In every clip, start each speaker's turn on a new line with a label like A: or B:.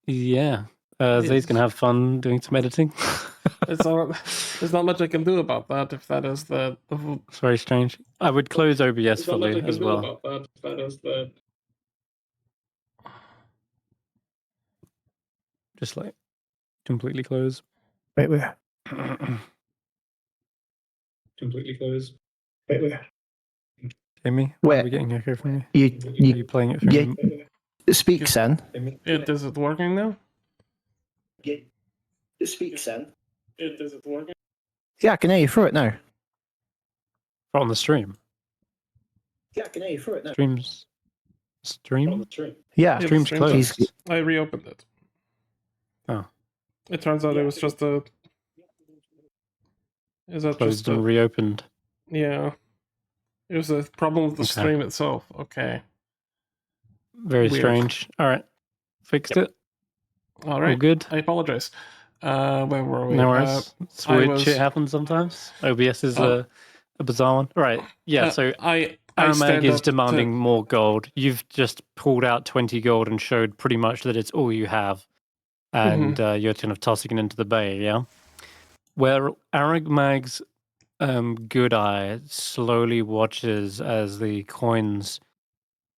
A: Yeah. Zay's gonna have fun doing some editing.
B: There's not much I can do about that if that is the
A: It's very strange. I would close OBS fully as well. Just like completely close.
C: Wait, where?
A: Completely close. Wait, where? Jamey,
C: Where?
A: are we getting echo from you?
C: You
A: Are you playing it from?
C: speak, Sen.
B: Is it working now?
C: Speak, Sen.
B: Is it working?
C: Yeah, I can hear you through it now.
A: On the stream.
C: Yeah, I can hear you through it now.
A: Stream?
C: Yeah,
A: Stream's closed.
B: I reopened it.
A: Oh.
B: It turns out it was just a... Is that
A: Closed
B: just
A: and reopened.
B: Yeah. It was a problem with the stream itself. Okay.
A: Very strange. All right. Fixed it.
B: All right.
A: All good.
B: I apologize. Where were we?
A: No worries. It's weird. Shit happens sometimes. OBS is a bizarre one. Right. Yeah, so Aramag is demanding more gold. You've just pulled out 20 gold and showed pretty much that it's all you have. And you're kind of tossing it into the bay, yeah? Where Aramag's good eye slowly watches as the coins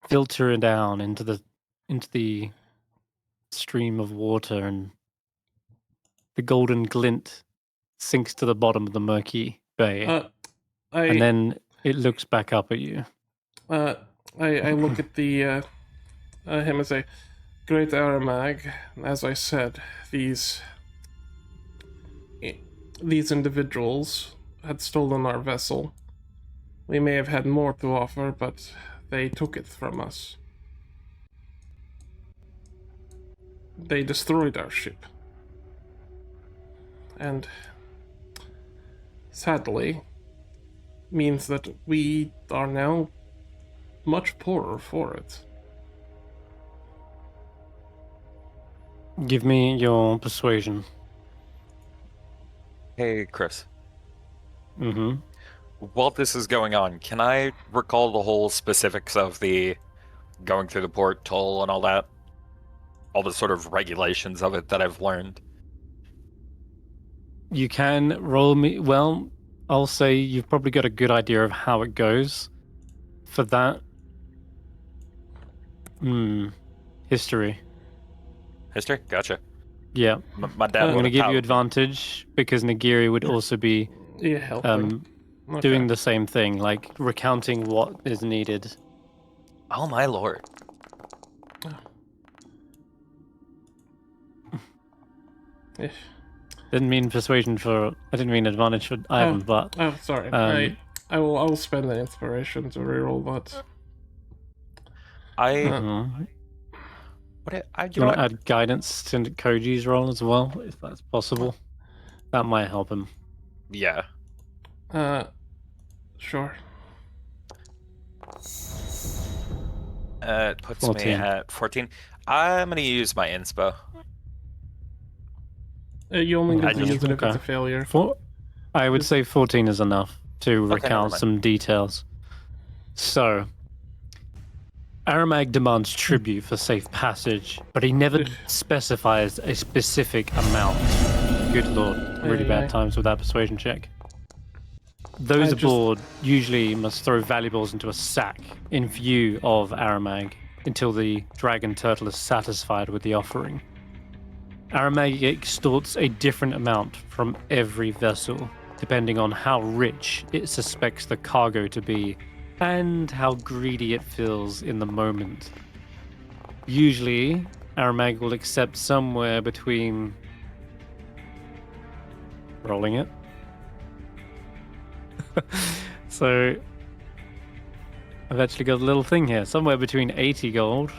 A: filter down into the stream of water, and the golden glint sinks to the bottom of the murky bay, and then it looks back up at you.
B: I look at the him and say, "Great Aramag, as I said, these individuals had stolen our vessel. We may have had more to offer, but they took it from us. They destroyed our ship. And sadly, means that we are now much poorer for it."
A: Give me your persuasion.
D: Hey, Chris.
A: Mm-hmm.
D: While this is going on, can I recall the whole specifics of the going through the port toll and all that? All the sort of regulations of it that I've learned?
A: You can roll me... Well, I'll say you've probably got a good idea of how it goes. For that... History.
D: History? Gotcha.
A: Yeah.
D: My dad
A: I'm going to give you advantage because Nagiri would also be doing the same thing, like recounting what is needed.
D: Oh my lord.
A: Didn't mean persuasion for... I didn't mean advantage for Ivan, but...
B: Oh, sorry. I will spend the inspiration to reroll that.
A: Do you want to add guidance to Koji's roll as well, if that's possible? That might help him.
D: Yeah.
B: Sure.
D: It puts
A: 14.
D: me at 14. I'm going to use my inspo.
B: You only get to use it if it's a failure.
A: I would say 14 is enough to recount some details. So, Aramag demands tribute for safe passage, but he never specifies a specific amount. Good lord, really bad times with that persuasion check. Those aboard usually must throw valuables into a sack in view of Aramag until the dragon turtle is satisfied with the offering. Aramag extorts a different amount from every vessel, depending on how rich it suspects the cargo to be and how greedy it feels in the moment. Usually, Aramag will accept somewhere between... Rolling it. So, I've actually got a little thing here. Somewhere between 80 gold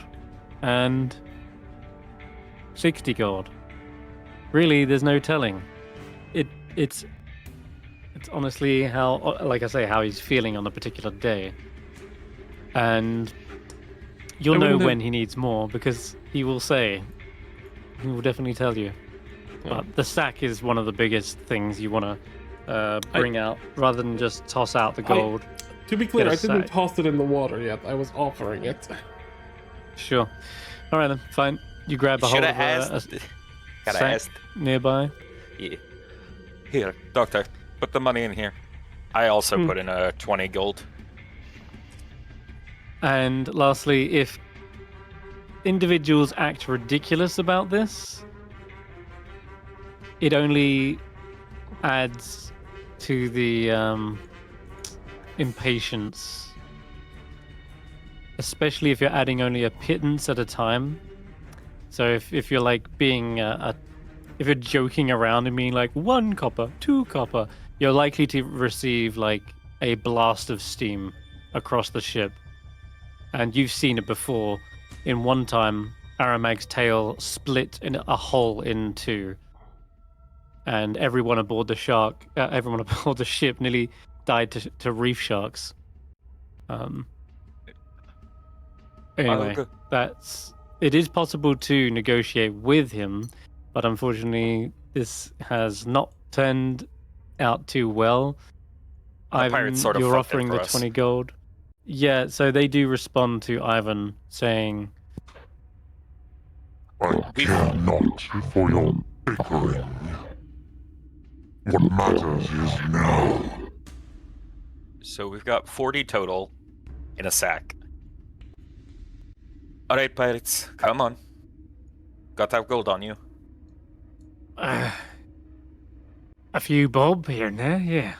A: and 60 gold. Really, there's no telling. It's honestly how, like I say, how he's feeling on a particular day. And you'll know when he needs more, because he will say, he will definitely tell you. But the sack is one of the biggest things you want to bring out, rather than just toss out the gold.
B: To be clear, I didn't toss it in the water yet. I was offering it.
A: Sure. All right then, fine. You grab a hold of a
D: Gotta
A: sack
D: ask.
A: nearby.
D: Yeah. Here, doctor, put the money in here. I also put in 20 gold.
A: And lastly, if individuals act ridiculous about this, it only adds to the impatience. Especially if you're adding only a pittance at a time. So if you're like being if you're joking around and being like 1 copper, 2 copper, you're likely to receive like a blast of steam across the ship. And you've seen it before. In one time, Aramag's tail split in a hole in 2. And everyone aboard the ship nearly died to reef sharks. Anyway, it is possible to negotiate with him, but unfortunately, this has not turned out too well.
D: Pirates sort of
A: you're
D: fucked it
A: offering
D: for
A: the
D: us.
A: 20 gold. Yeah, so they do respond to Ivan saying,
E: I care not for your bickering. What matters is now.
D: So we've got 40 total in a sack. Alright, pirates, come on. Got to have gold on you.
A: a few bob here and there, yeah.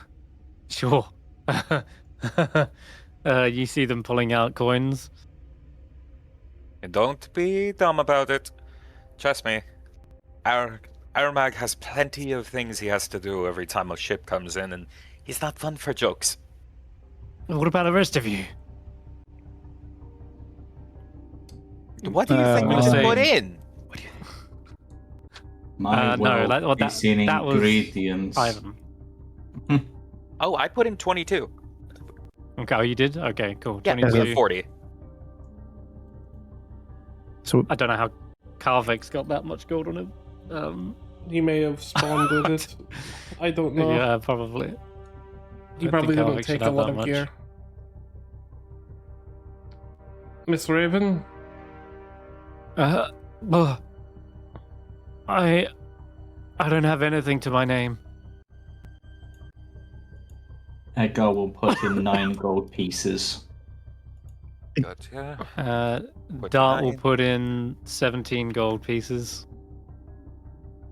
A: Sure. You see them pulling out coins.
D: And don't be dumb about it. Trust me. Aramag has plenty of things he has to do every time a ship comes in, and he's not fun for jokes.
A: What about the rest of you?
D: What do you think we should put in?
F: My
A: that was
F: ingredients.
A: Ivan.
D: Oh, I put in 22.
A: Okay, oh, you did? Okay, cool.
D: Yeah,
A: 22.
D: 40.
C: So
A: I don't know how Karvek's got that much gold on him.
B: He may have spawned with it. I don't know.
A: Yeah, probably.
B: He
A: I
B: probably
A: think
B: didn't
A: Karvek
B: take
A: should
B: a
A: have
B: lot
A: that
B: of
A: much.
B: gear. Miss Raven?
A: Well, I don't have anything to my name.
F: Agar will put in 9 gold pieces.
D: Gotcha.
A: Dart will
D: 9.
A: put in 17 gold pieces.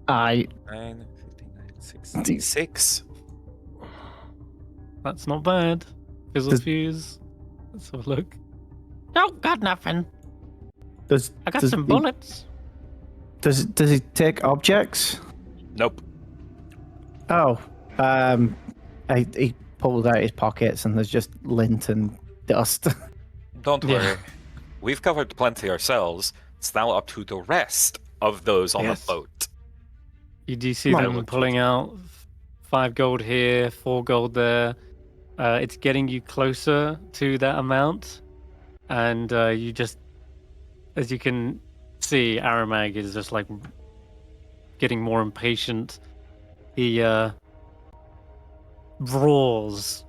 C: I
D: 9, 59, 66.
A: That's not bad. Fizzle fuse. Let's have a look. No, got nothing. I got some bullets.
C: Does he take objects?
D: Nope.
C: Oh, he pulls out his pockets and there's just lint and dust.
D: Don't worry. We've covered plenty ourselves. It's now up to the rest of those on the boat.
A: You do see them pulling out 5 gold here, 4 gold there. It's getting you closer to that amount. And you just, as you can see, Aramag is just like getting more impatient. He roars.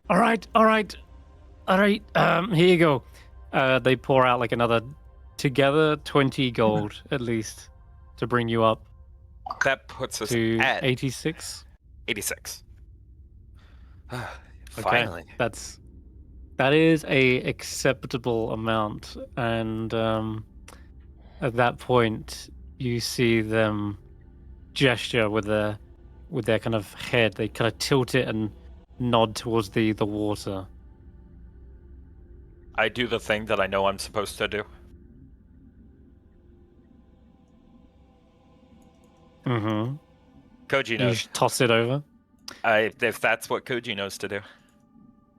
A: All right. Here you go. They pour out like another, together 20 gold at least to bring you up.
D: That puts us
A: to
D: at
A: 86.
D: 86.
A: Finally. Okay. That is a acceptable amount, and at that point you see them gesture with their kind of head. They kind of tilt it and nod towards the water.
D: I do the thing that I know I'm supposed to do.
A: Mm-hmm.
D: Koji
A: You
D: knows.
A: toss it over.
D: If that's what Koji knows to do.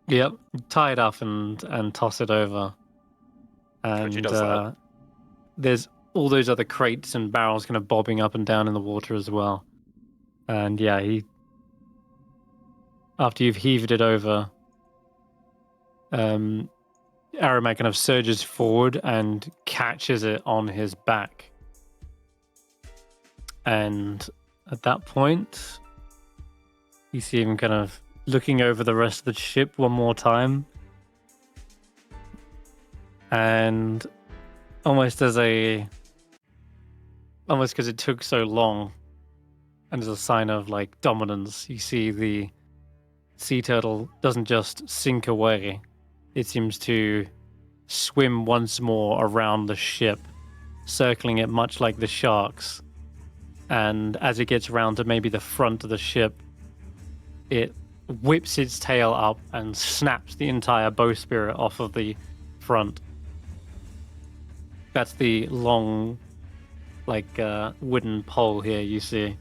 A: Yep. Tie it up and toss it over. And
D: Koji does that.
A: There's all those other crates and barrels kind of bobbing up and down in the water as well. And yeah, after you've heaved it over, Aramag kind of surges forward and catches it on his back. And at that point, you see him kind of looking over the rest of the ship one more time And almost because it took so long, and as a sign of like dominance, you see the sea turtle doesn't just sink away. It seems to swim once more around the ship, circling it much like the sharks. And as it gets around to maybe the front of the ship, it whips its tail up and snaps the entire bowsprit off of the front. That's the long, like, wooden pole here you see.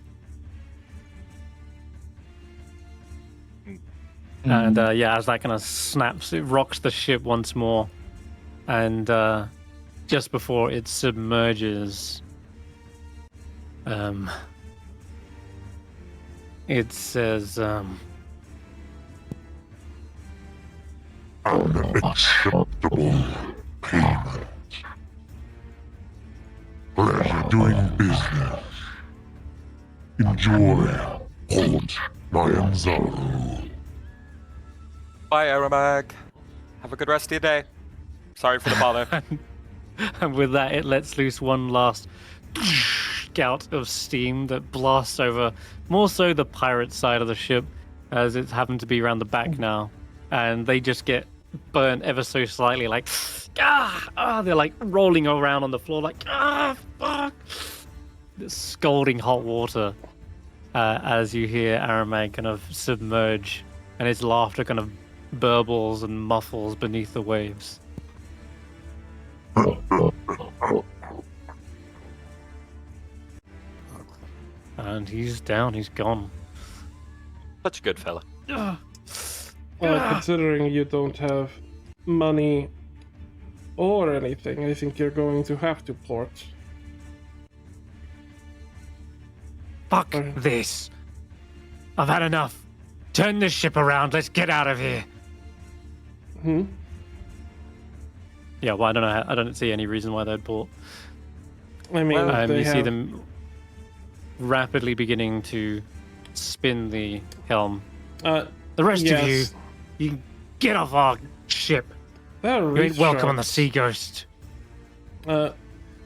A: And as that kind of snaps, it rocks the ship once more. And just before it submerges, it says,
E: an acceptable payment. Pleasure doing business. Enjoy, Port Zaelong.
D: Bye, Aramag. Have a good rest of your day. Sorry for the bother.
A: and with that, it lets loose one last gout of steam that blasts over more so the pirate side of the ship, as it's happened to be around the back now. And they just get burnt ever so slightly, like, they're like rolling around on the floor, like, fuck. This scalding hot water as you hear Aramag kind of submerge, and his laughter kind of burbles and muffles beneath the waves. And he's down, he's gone.
D: Such a good fella.
B: Well, considering you don't have money or anything, I think you're going to have to port.
A: Fuck this. I've had enough. Turn this ship around, let's get out of here. Yeah, well, I don't know. I don't see any reason why they'd port.
B: I mean,
A: you see them rapidly beginning to spin the helm. The rest of you can get off our ship. You ain't welcome on the Sea Ghost.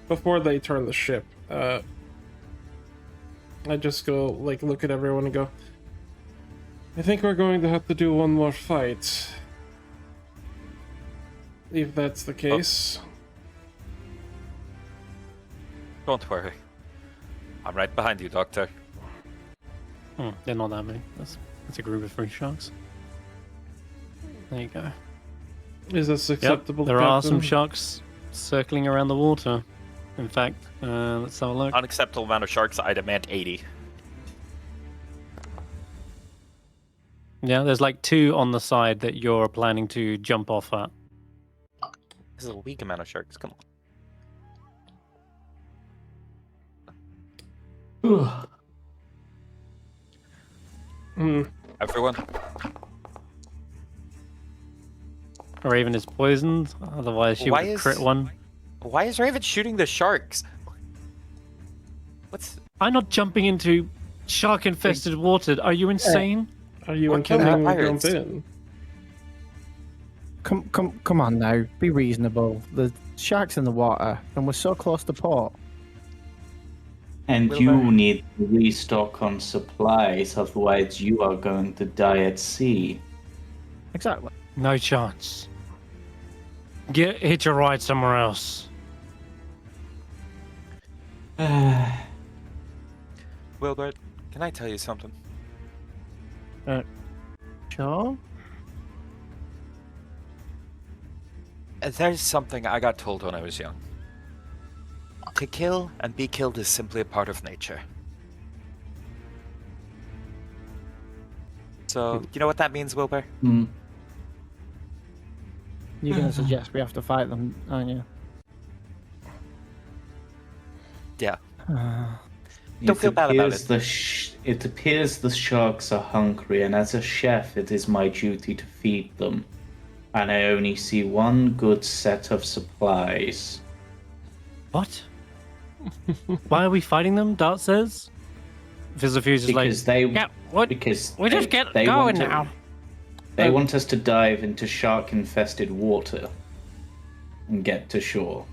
B: Before they turn the ship, I just go, like, look at everyone and go, I think we're going to have to do one more fight. If that's the case.
D: Don't worry. I'm right behind you, Doctor.
A: They're not that many. That's a group of 3 sharks. There you go.
B: Is this acceptable?
A: There are some sharks circling around the water. In fact, let's have a look.
D: Unacceptable amount of sharks, I demand 80.
A: Yeah, there's like 2 on the side that you're planning to jump off at.
D: This is a weak amount of sharks, come on. Everyone.
A: Raven is poisoned, otherwise she would crit one.
D: Why is Raven shooting the sharks?
A: I'm not jumping into shark-infested water. Are you insane?
B: Are you intending to jump in?
C: Come on now, be reasonable. The shark's in the water, and we're so close to port.
F: And you need to restock on supplies, otherwise you are going to die at sea.
C: Exactly.
A: No chance. Hitch a ride somewhere else.
D: Willbert, can I tell you something?
C: Sure.
D: There's something I got told when I was young. To kill and be killed is simply a part of nature. So, you know what that means, Wilbur?
C: You're going to suggest we have to fight them, aren't you?
D: Yeah. Don't feel bad about it.
F: It appears the sharks are hungry, and as a chef, it is my duty to feed them. And I only see one good set of supplies.
A: What? Why are we fighting them? Dart says. Fizzlefuse is
F: because
A: we just get going now.
F: They want us to dive into shark-infested water. and get to shore.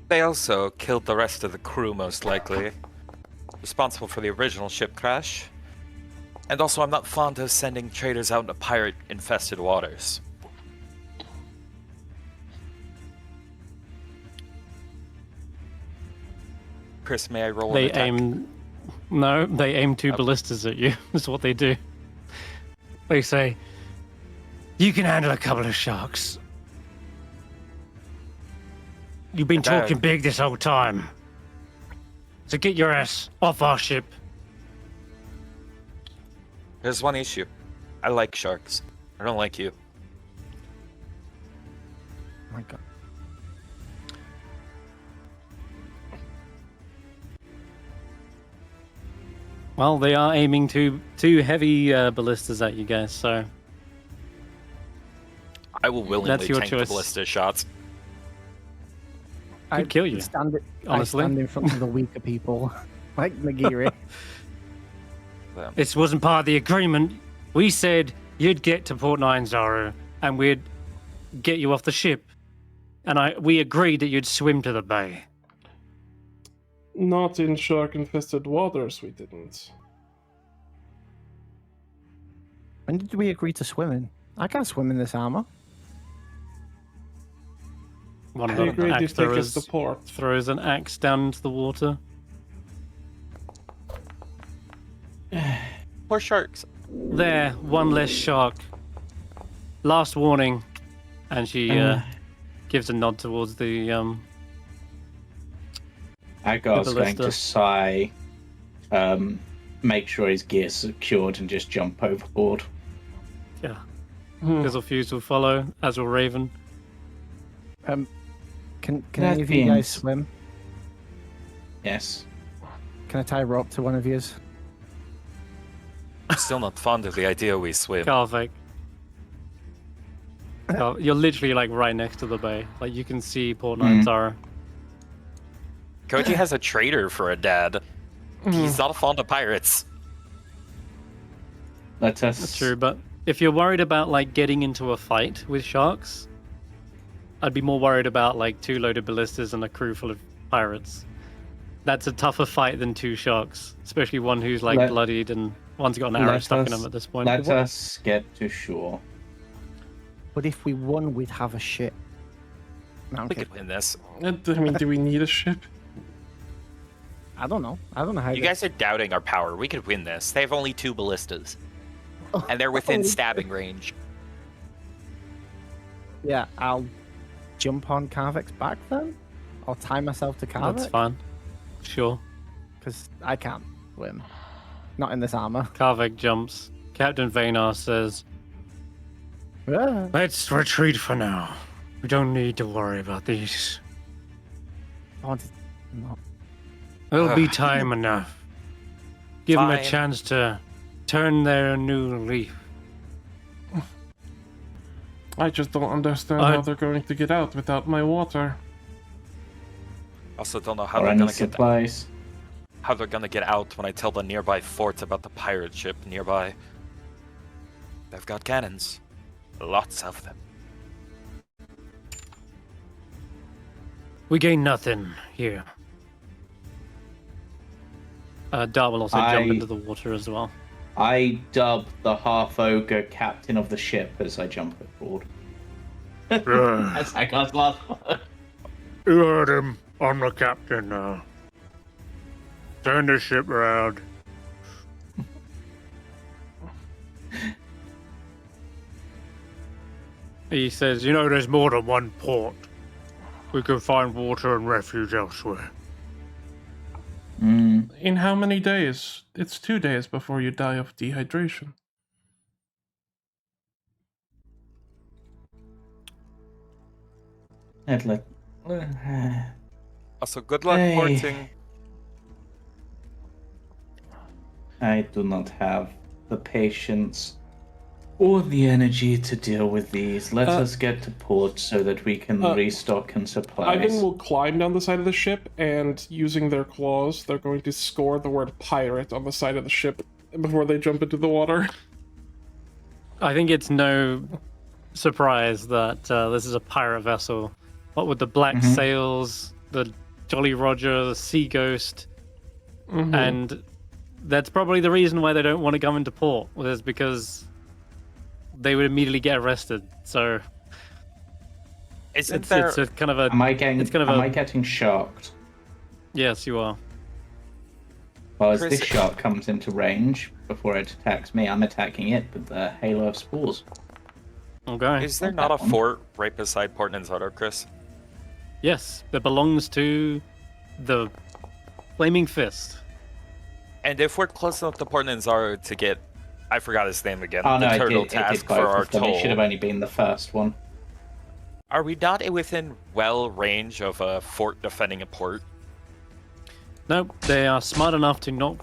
D: They also killed the rest of the crew, most likely. Responsible for the original ship crash. And also, I'm not fond of sending traders out into pirate-infested waters. Chris, may I roll an attack?
A: No, they aim two ballistas at you. That's what they do. They say, you can handle a couple of sharks. You've been talking big this whole time. So get your ass off our ship.
D: There's one issue. I like sharks. I don't like you.
C: Oh my god.
A: Well, they are aiming two heavy ballistas at you guys, so...
D: I will willingly
A: That's your
D: tank the
A: choice.
D: ballista shots.
A: I'd kill you, honestly.
C: I stand in front of the weaker people, like Nagiri.
A: This wasn't part of the agreement. We said you'd get to Port 9, Zaru, and we'd get you off the ship. And we agreed that you'd swim to the bay.
B: Not in shark-infested waters, we didn't.
C: When did we agree to swim in? I can't swim in this armor.
A: One of
B: I
A: the
B: agreed
A: axe
B: to take us
A: throwers
B: to port.
A: throws an axe down into the water.
D: Poor sharks.
A: There, one less shark. Last warning. And she gives a nod towards the
F: Agar's going
A: ballista.
F: to sigh, make sure his gear's secured, and just jump overboard.
A: Yeah. Fizzlefuse will follow, as will Raven.
C: Can
F: That
C: any of you guys
F: means-
C: swim?
F: Yes.
C: Can I tie a rope to one of yous?
D: I'm still not fond of the idea we swim.
A: Karvik. You're literally like right next to the bay. Like you can see Port 9 Zaru.
D: Koji has a trader for a dad. He's not fond of pirates.
F: Let us.
A: That's true, but if you're worried about like getting into a fight with sharks, I'd be more worried about like 2 loaded ballistas and a crew full of pirates. That's a tougher fight than 2 sharks, especially one who's like bloodied and one's got an arrow stuck in him at this point.
F: Let us get to shore.
C: But if we won, we'd have a ship. No, I'm
D: We
C: kidding.
D: could win this.
B: I mean, do we need a ship?
C: I don't know. I don't know how
D: You guys are doubting our power. We could win this. They have only 2 ballistas. And they're within stabbing range.
C: Yeah, I'll jump on Karvik's back then? I'll tie myself to Karvik?
A: That's fine. Sure.
C: Because I can't swim. Not in this armor.
A: Karvik jumps. Captain Vaynar says,
C: Ah.
A: let's retreat for now. We don't need to worry about these.
C: I wanted... No.
A: There'll be time enough. Give them a
D: Fine.
A: chance to turn their new leaf.
B: I just don't understand how they're going to get out without my water.
D: Also don't know how
F: Or
D: they're
F: any
D: gonna get
F: supplies.
D: how they're gonna get out when I tell the nearby fort about the pirate ship nearby. They've got cannons. Lots of them.
A: We gain nothing here. Dart will also jump into the water as well.
F: I dub the half-ogre captain of the ship as I jump aboard. That's Agar's last word.
A: You heard him. I'm the captain now. Turn the ship around. He says, you know, there's more than one port. We can find water and refuge elsewhere.
B: In how many days? It's 2 days before you die of dehydration.
D: Also, good luck
F: Hey.
D: porting.
F: I do not have the patience or the energy to deal with these. Let us get to port so that we can restock and supplies.
B: Ivan will climb down the side of the ship, and using their claws, they're going to score the word pirate on the side of the ship before they jump into the water.
A: I think it's no surprised that this is a pirate vessel. What with the black sails, the Jolly Roger, the Sea Ghost, and that's probably the reason why they don't want to come into port, is because they would immediately get arrested. So it's a kind of a.
F: Am I getting shocked?
A: Yes, you are.
F: Well, as this shark comes into range before it attacks me, I'm attacking it with the Halo of Spores.
A: Okay.
D: Is there not a fort right beside Port Nanzaro, Chris?
A: Yes, that belongs to the Flaming Fist.
D: And if we're close enough to Port Nanzaro to get, I forgot his name again,
F: Oh, no,
D: the turtle
F: it did
D: task
F: both
D: for our
F: of them.
D: toll,
F: It should have only been the first one.
D: are we not within well range of a fort defending a port?
A: Nope, they are smart enough to not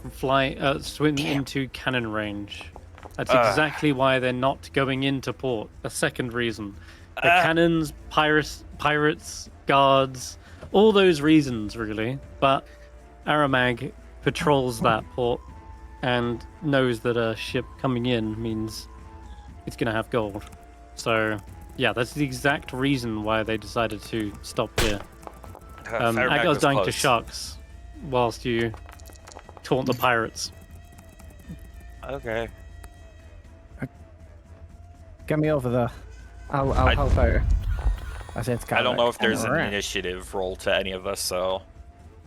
A: swim into cannon range. That's exactly why they're not going into port. A second reason. The cannons, pirates, guards, all those reasons, really. But Aramag patrols that port and knows that a ship coming in means it's going to have gold. So, yeah, that's the exact reason why they decided to stop here. Agar's dying to sharks whilst you taunt the pirates.
D: Okay.
C: Get me over there. I'll help out. I
D: don't know if there's an initiative roll to any of us, so...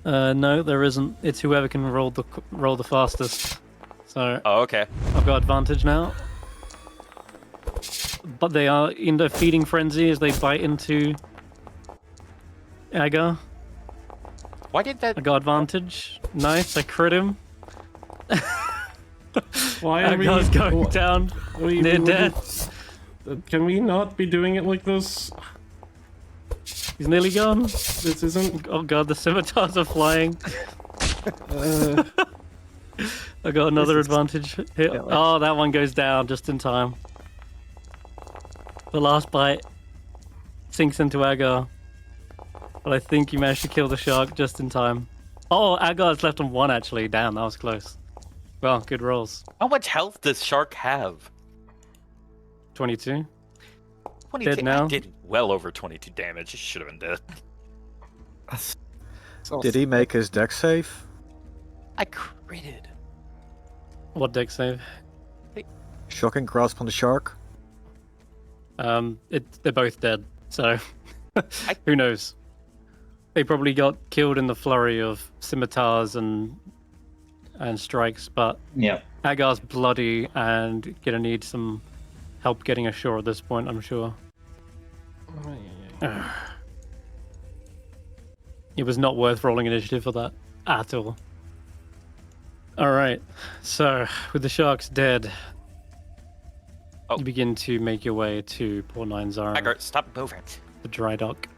A: No, there isn't. It's whoever can roll the fastest. So...
D: Oh, okay.
A: I've got advantage now. But they are in the feeding frenzy as they bite into Agar.
D: Why did that...
A: I got advantage. Nice, I crit him.
B: Why are
A: Agar's going down near death.
B: Can we not be doing it like this?
A: He's nearly gone.
B: This isn't...
A: Oh god, the scimitars are flying. I got another advantage here. Oh, that one goes down just in time. The last bite sinks into Agar. But I think you managed to kill the shark just in time. Oh, Agar's left on 1 actually. Damn, that was close. Well, good rolls.
D: How much health does shark have?
A: 22.
D: 22.
A: Dead now.
D: I did well over 22 damage. It should have been dead.
G: Did he make his dex save?
D: I critted.
A: What deck save?
G: Shocking grasp on the shark?
A: They're both dead, so who knows? They probably got killed in the flurry of scimitars and strikes, but
F: yeah,
A: Agar's bloody and gonna need some help getting ashore at this point, I'm sure. It was not worth rolling initiative for that at all. Alright, so with the sharks dead, you begin to make your way to Port Nanzaro.
D: Agar, stop moving.
A: The dry dock.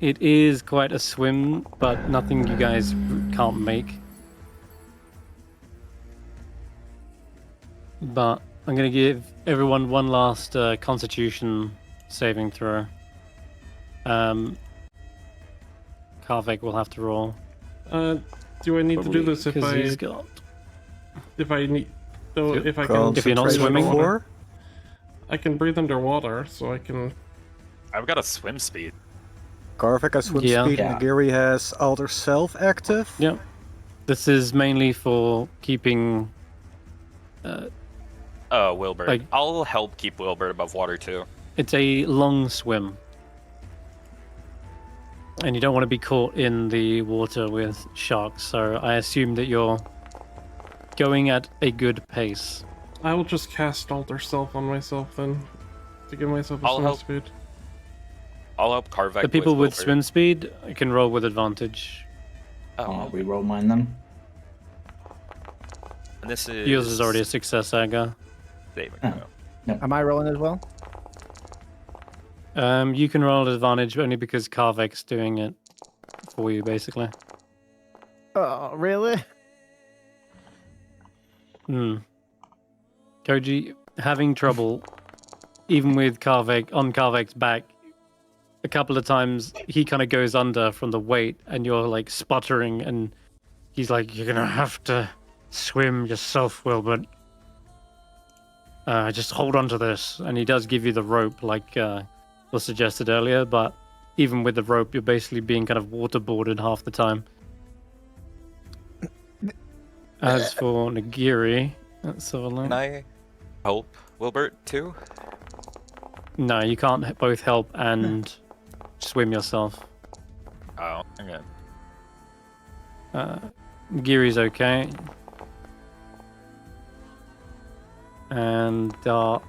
A: It is quite a swim, but nothing you guys can't make. But I'm going to give everyone one last Constitution saving throw. Karvik will have to roll.
B: Do I need to do this if I need? So if I can,
A: if you're not swimming,
B: I can breathe underwater, so I can.
D: I've got a swim speed.
G: Karvik has swim speed.
F: Yeah.
G: Nagiri has Alter Self active.
A: Yep. This is mainly for keeping.
D: Willbert. I'll help keep Willbert above water too.
A: It's a long swim. And you don't want to be caught in the water with sharks, so I assume that you're going at a good pace.
B: I will just cast Alter Self on myself then, to give myself a swim speed.
D: I'll help Karvik.
A: The people with
D: Willbert.
A: swim speed can roll with advantage.
F: I'll re-roll mine then.
D: And this is...
A: Yours is already a success, Agar.
D: There we go.
F: No.
C: Am I rolling as well?
A: You can roll at advantage only because Karvik's doing it for you, basically.
C: Oh, really?
A: Koji, having trouble, even with Karvik, on Karvik's back, a couple of times he kind of goes under from the weight and you're like sputtering and he's like, you're gonna have to swim yourself, Willbert. Just hold on to this. And he does give you the rope, like was suggested earlier, but even with the rope, you're basically being kind of waterboarded half the time. As for Nagiri, let's have a look.
D: Can I help Willbert too?
A: No, you can't both help and swim yourself.
D: Oh, okay.
A: Nagiri's okay. And I'll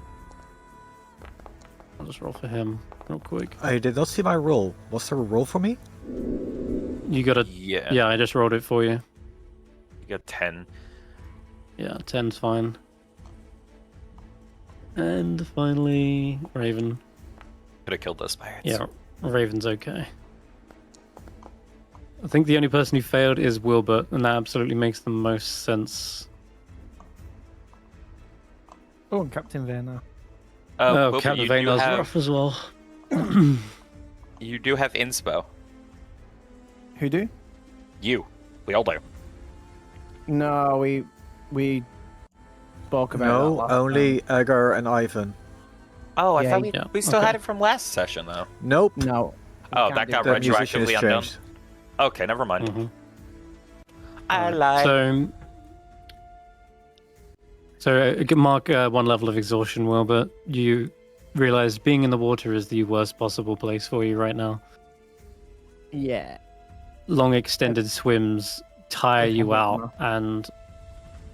A: just roll for him real quick.
G: I did not see my roll. Was there a roll for me?
A: You got a...
D: Yeah.
A: Yeah, I just rolled it for you.
D: You got 10.
A: Yeah, 10's fine. And finally, Raven.
D: Could have killed those pirates.
A: Yeah, Raven's okay. I think the only person who failed is Willbert, and that absolutely makes the most sense.
C: Oh, and Captain Vayner.
D: Willbert,
A: Captain
D: you
A: Vayner's
D: do have-
A: rough as well.
D: You do have inspo.
C: Who do?
D: You. We all do.
C: No, we spoke about that
G: No,
C: last
G: only
C: time.
G: Agar and Ivan.
D: Oh, I
C: Yeah,
D: thought
A: yeah,
D: we still
A: okay.
D: had it from last session, though.
G: Nope.
C: No.
D: Oh,
C: can't
D: that
C: do
D: got
G: The musician
D: retroactively
G: is
D: undone.
G: changed.
D: Okay, never mind.
A: Mhm.
D: I lied.
A: So mark one level of exhaustion, Wilbert. You realize being in the water is the worst possible place for you right now.
C: Yeah.
A: Long extended swims tire you out, and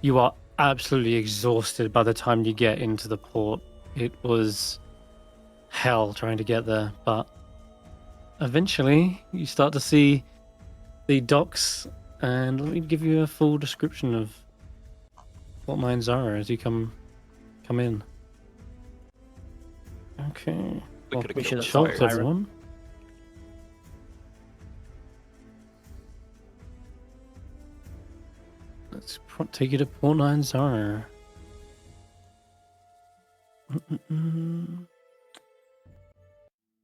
A: you are absolutely exhausted by the time you get into the port. It was hell trying to get there, but eventually you start to see the docks, and let me give you a full description of what mines are as you come in. Okay.
D: We could have
C: we
D: killed
C: should
D: the
C: have
A: Shots,
C: Pirate.
A: everyone. Let's take you to Port 9 Zara.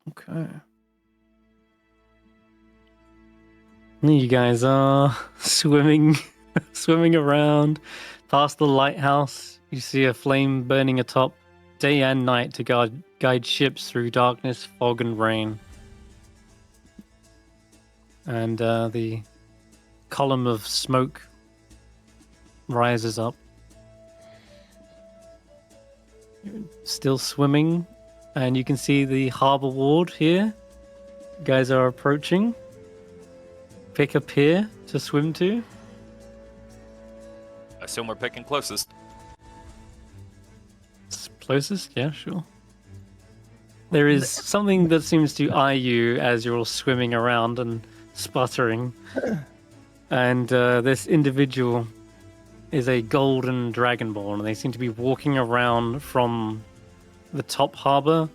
A: Okay. You guys are swimming around past the lighthouse. You see a flame burning atop day and night to guide ships through darkness, fog, and rain. And the column of smoke rises up. You're still swimming, and you can see the harbor ward here. You guys are approaching. Pick a pier to swim to.
D: I assume we're picking closest.
A: Closest? Yeah, sure. There is something that seems to eye you as you're all swimming around and sputtering. And this individual is a golden dragonborn, and they seem to be walking around from the top harbor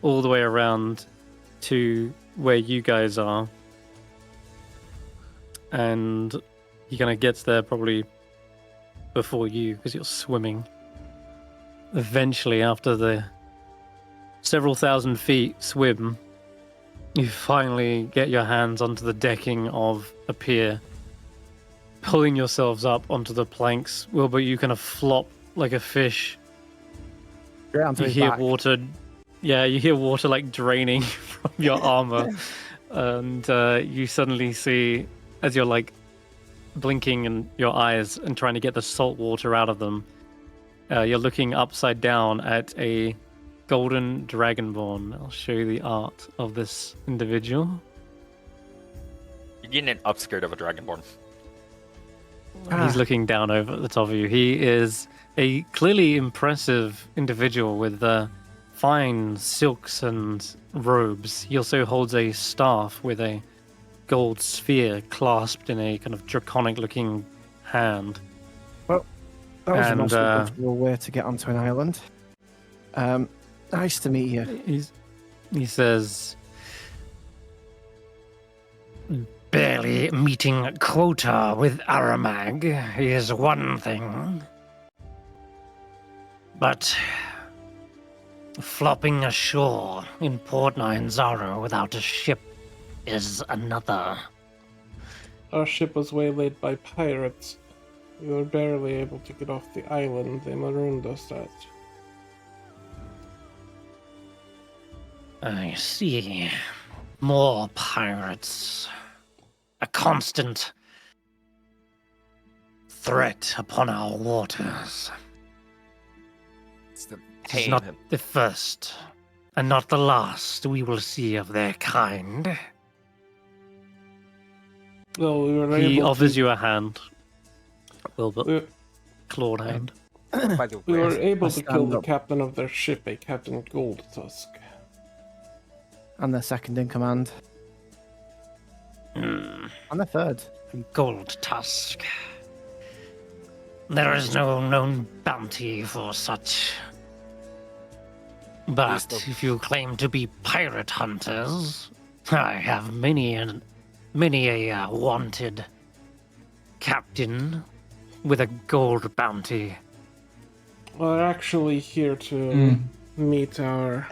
A: all the way around to where you guys are. And he kind of gets there probably before you because you're swimming. Eventually, after the several thousand feet swim, you finally get your hands onto the decking of a pier, pulling yourselves up onto the planks. Wilbur, you kind of flop like a fish. You hear water. Yeah, you hear water like draining from your armor. And you suddenly see, as you're like blinking in your eyes and trying to get the salt water out of them, you're looking upside down at a golden dragonborn. I'll show you the art of this individual.
D: You're getting an upskirt of a dragonborn.
A: He's looking down over at the top of you. He is a clearly impressive individual with fine silks and robes. He also holds a staff with a gold sphere clasped in a kind of draconic-looking hand.
C: That was an uncomfortable way to get onto an island. Nice to meet you.
A: He says,
H: barely meeting quota with Aramag is one thing. But flopping ashore in Port 9 Zara without a ship is another.
B: Our ship was waylaid by pirates. We were barely able to get off the island. They marooned us at.
H: I see. More pirates. A constant threat upon our waters.
D: It's the
H: It is
D: pain.
H: not the first, and not the last we will see of their kind.
B: Well, we were
A: He
B: able
A: offers
B: to,
A: you a hand. Willbert.
B: we,
A: Clawed hand.
D: By the
B: we
D: way,
B: were able
C: I
B: to kill
C: stand
B: the
C: up.
B: captain of their ship, a Captain Gold Tusk.
C: And the second in command. And the third.
H: Gold Tusk. There is no known bounty for such. But if you claim to be pirate hunters, I have many a wanted captain with a gold bounty.
B: We're actually here to meet our...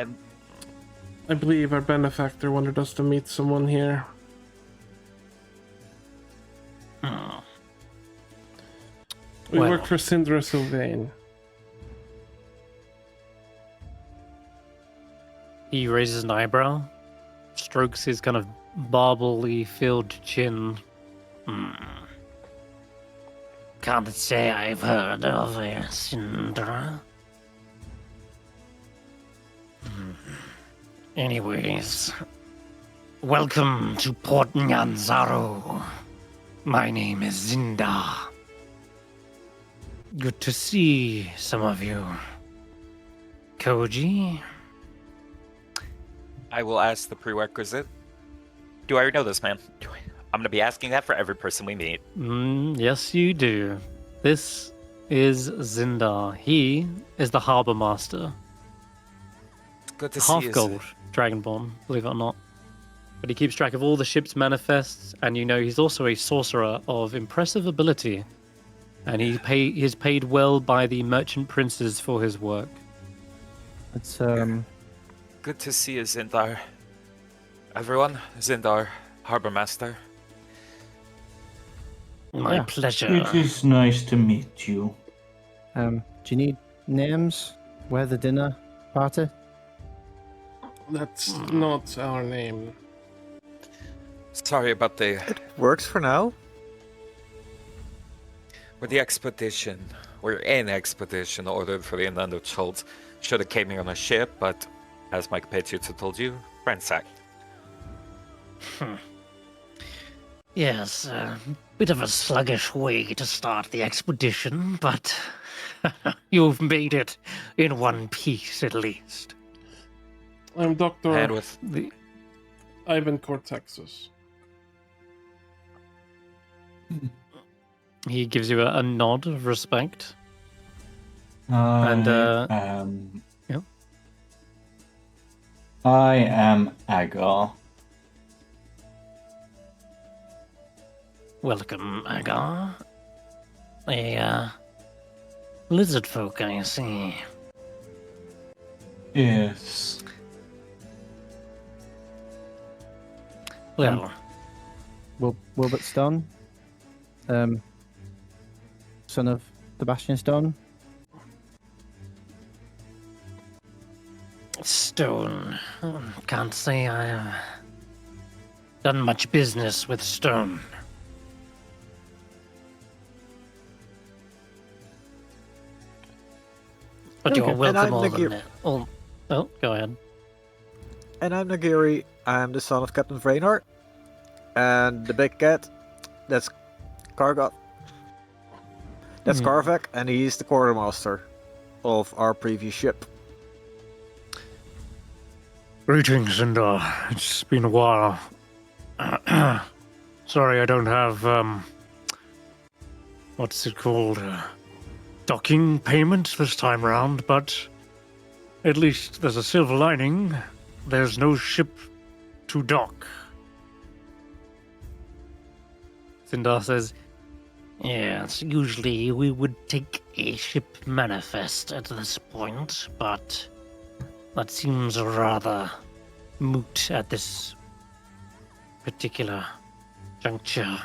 B: I believe our benefactor wanted us to meet someone here. We
A: Well.
B: work for Sindra Sylvain.
A: He raises an eyebrow, strokes his kind of barbly filled chin.
H: Can't say I've heard of a Syndra. Anyways, welcome to Port Nyanzaru. My name is Zinda. Good to see some of you. Koji?
D: I will ask the prerequisite. Do I know this man? I'm going to be asking that for every person we meet.
A: Yes, you do. This is Zindar. He is the Harbour Master.
D: It's good to see
A: Half
D: you.
A: gold, Dragonborn, believe it or not. But he keeps track of all the ship's manifests, and you know he's also a sorcerer of impressive ability. And he's paid well by the merchant princes for his work.
C: It's
D: Good to see you, Zindar. Everyone, Zindar, Harbor Master.
H: My
C: Yeah.
H: pleasure.
F: It is nice to meet you.
C: do you need names? Where the dinner party?
B: That's not our name.
D: Sorry about the
G: Works for now.
D: with the expedition. We're in expedition ordered for the inland of Schultz. Should have came here on a ship, but as my compatriots have told you, ransacked.
H: Yes, a bit of a sluggish way to start the expedition, but you've made it in one piece at least.
B: I'm
D: And
B: Dr.
D: with
B: Ivan Cortexus.
A: He gives you a nod of respect. Yeah.
F: I am Agar.
H: Welcome, Agar. A lizard folk, I see.
F: Yes.
H: Well,
C: Willbert Stone. Son of Sebastian Stone.
H: Stone. Can't say I've done much business with stone. But you're
C: Okay.
H: welcome
G: And I'm
H: all
G: Nagiri.
H: of it.
A: Oh, go ahead.
G: And I'm Nagiri. I'm the son of Captain Vraynor. And the big cat, that's Kargot. That's Karvek, and he's the quartermaster of our previous ship.
H: Greetings, and it's been a while. Sorry, I don't have, what's it called? Docking payment this time round, but at least there's a silver lining. There's no ship to dock.
A: Zindar says,
H: Yes, usually we would take a ship manifest at this point, but that seems rather moot at this particular juncture.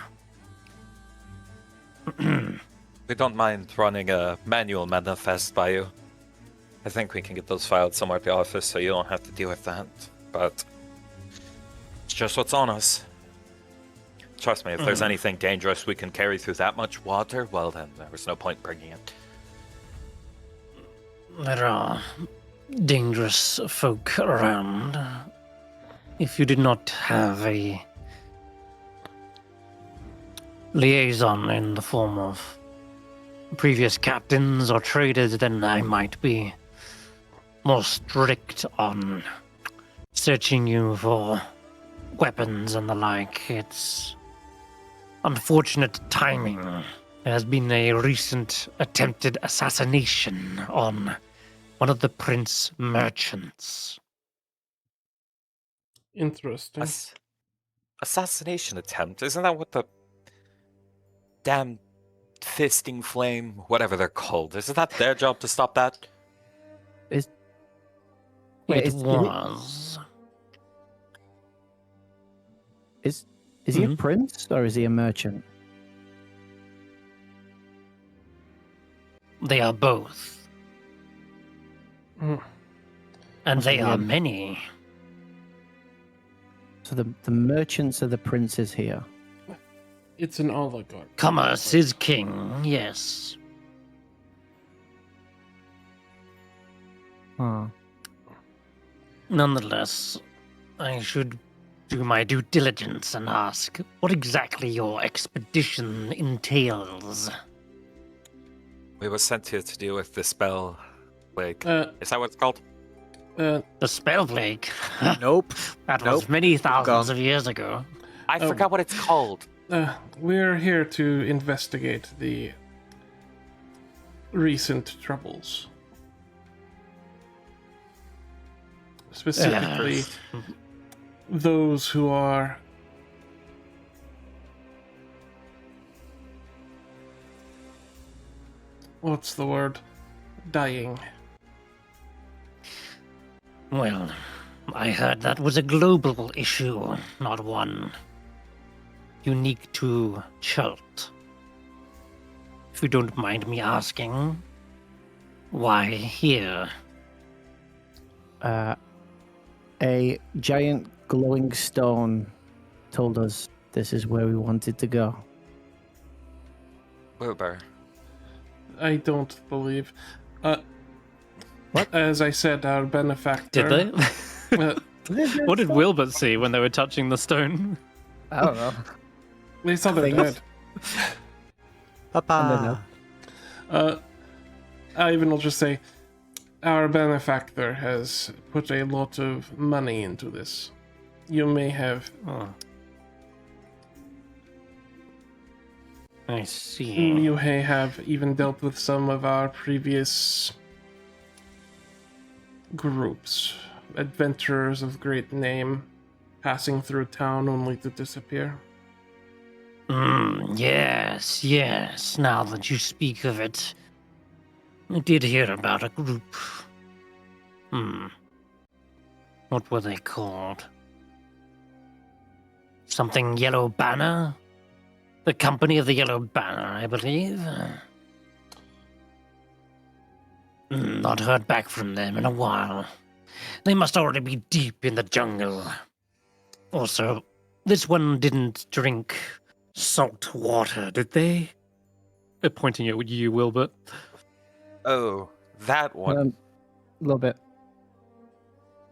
D: we don't mind running a manual manifest by you. I think we can get those filed somewhere at the office so you don't have to deal with that. but it's just what's on us. Trust me, if there's anything dangerous we can carry through that much water, well then, there was no point bringing it.
H: There are dangerous folk around. If you did not have a liaison in the form of previous captains or traders, then I might be more strict on searching you for weapons and the like. It's unfortunate timing. There has been a recent attempted assassination on one of the prince merchants.
B: Interesting.
D: Assassination attempt? Isn't that what the damn fisting flame, whatever they're called, isn't that their job to stop that?
H: It was.
C: Is he a prince or is he a merchant?
H: They are both. And they are many.
C: So the merchants are the princes here.
B: It's an oligarch.
H: Commerce is king, yes. Nonetheless, I should do my due diligence and ask what exactly your expedition entails.
D: We were sent here to deal with the spell plague. Is that what it's called?
H: The spell plague?
G: Nope.
H: That was many thousands of years ago.
D: I forgot what it's called.
B: We're here to investigate the recent troubles. Specifically, those who are what's the word? Dying.
H: Well, I heard that was a global issue, not one unique to Chult. If you don't mind me asking, why here?
C: A giant glowing stone told us this is where we wanted to go.
D: Willbert.
B: I don't believe.
C: What?
B: As I said, our benefactor.
A: Did they? What did Willbert see when they were touching the stone?
C: I don't know.
B: They saw their dead.
G: Papa.
B: I even will just say, our benefactor has put a lot of money into this. You may have.
H: Oh. I see.
B: You may have even dealt with some of our previous groups, adventurers of great name, passing through town only to disappear.
H: Yes. Now that you speak of it, I did hear about a group. What were they called? Something Yellow Banner? The Company of the Yellow Banner, I believe. Not heard back from them in a while. They must already be deep in the jungle. Also, this one didn't drink salt water, did they?
A: They're pointing at you, Willbert.
D: Oh, that one.
C: A little bit.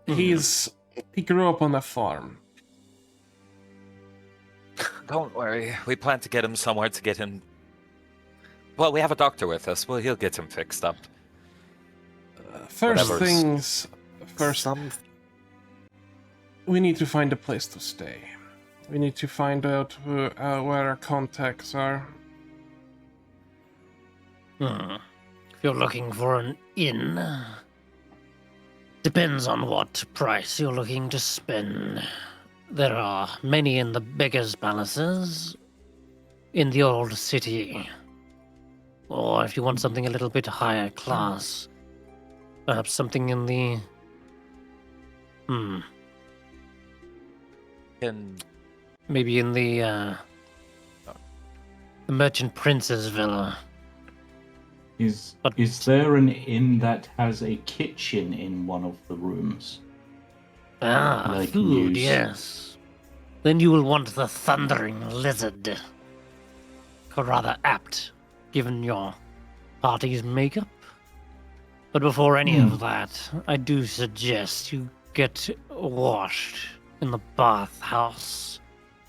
B: He grew up on a farm.
D: Don't worry, we plan to get him somewhere to get him. Well, we have a doctor with us. Well, he'll get him fixed up.
B: First
D: Whatever's-
B: things first. We need to find a place to stay. We need to find out where our contacts are.
H: If you're looking for an inn, depends on what price you're looking to spend. There are many in the beggars' palaces, in the old city. Or if you want something a little bit higher class, perhaps something in the... Maybe in the Merchant Prince's villa.
F: Is there an inn that has a kitchen in one of the rooms?
H: Ah,
F: like
H: food,
F: news.
H: yes. Then you will want the thundering lizard. Rather apt, given your party's makeup. But before any of that, I do suggest you get washed in the bathhouse.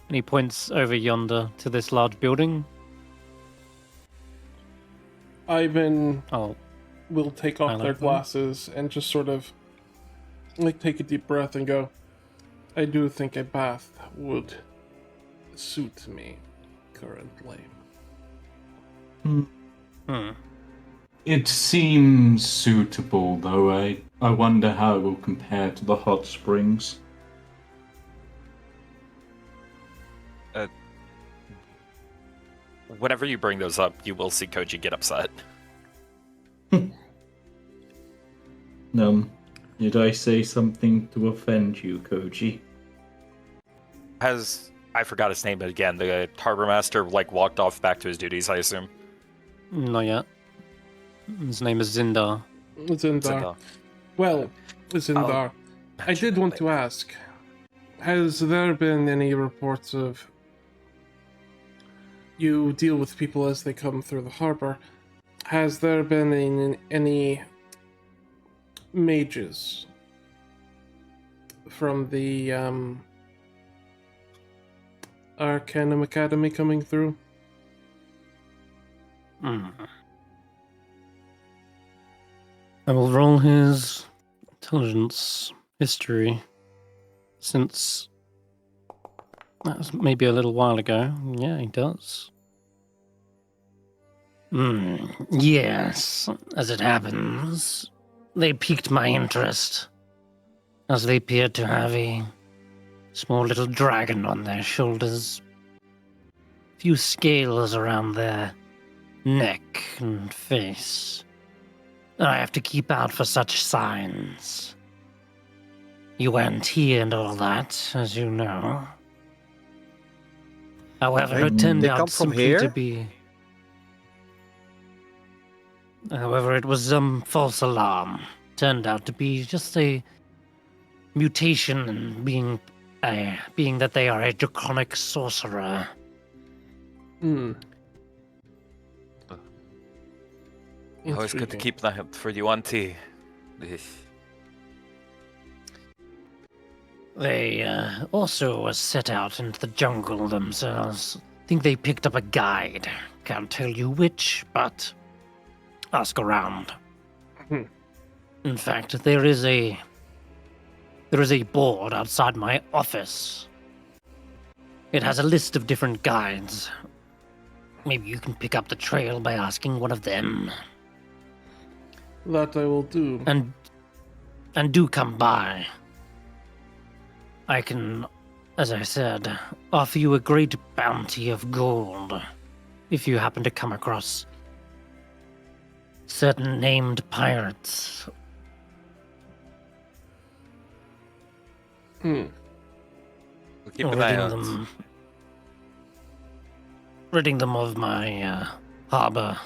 A: And he points over yonder to this large building.
B: Ivan
A: Oh,
B: will take off their glasses and just sort of like take a deep breath and go, I do think a bath would suit me currently.
F: It seems suitable, though. I wonder how it will compare to the hot springs.
D: Whenever you bring those up, you will see Koji get upset.
F: Did I say something to offend you, Koji?
D: I forgot his name again. The harbor master walked off back to his duties, I assume.
A: not yet. His name is Zindar.
B: Zindar. Well, Zindar, I did want to ask, has there been any reports of you deal with people as they come through the harbor? Has there been any mages from the Arcanum Academy coming through?
A: I will roll his intelligence history, since that was maybe a little while ago. Yeah, he does.
H: Yes, as it happens, they piqued my interest, as they appeared to have a small little dragon on their shoulders, a few scales around their neck and face. I have to keep out for such signs. You weren't here and all that, as you know. However, it turned out simply to be... However, it was some false alarm. Turned out to be just a mutation, and being that they are a draconic sorcerer.
D: Always good to keep that for you, Auntie.
H: They also set out into the jungle themselves. I think they picked up a guide. Can't tell you which, but ask around. In fact, there is a board outside my office. It has a list of different guides. Maybe you can pick up the trail by asking one of them.
B: That I will do.
H: And do come by. I can, as I said, offer you a great bounty of gold if you happen to come across certain named pirates.
D: We'll keep an eye out.
H: Ridding them of my harbor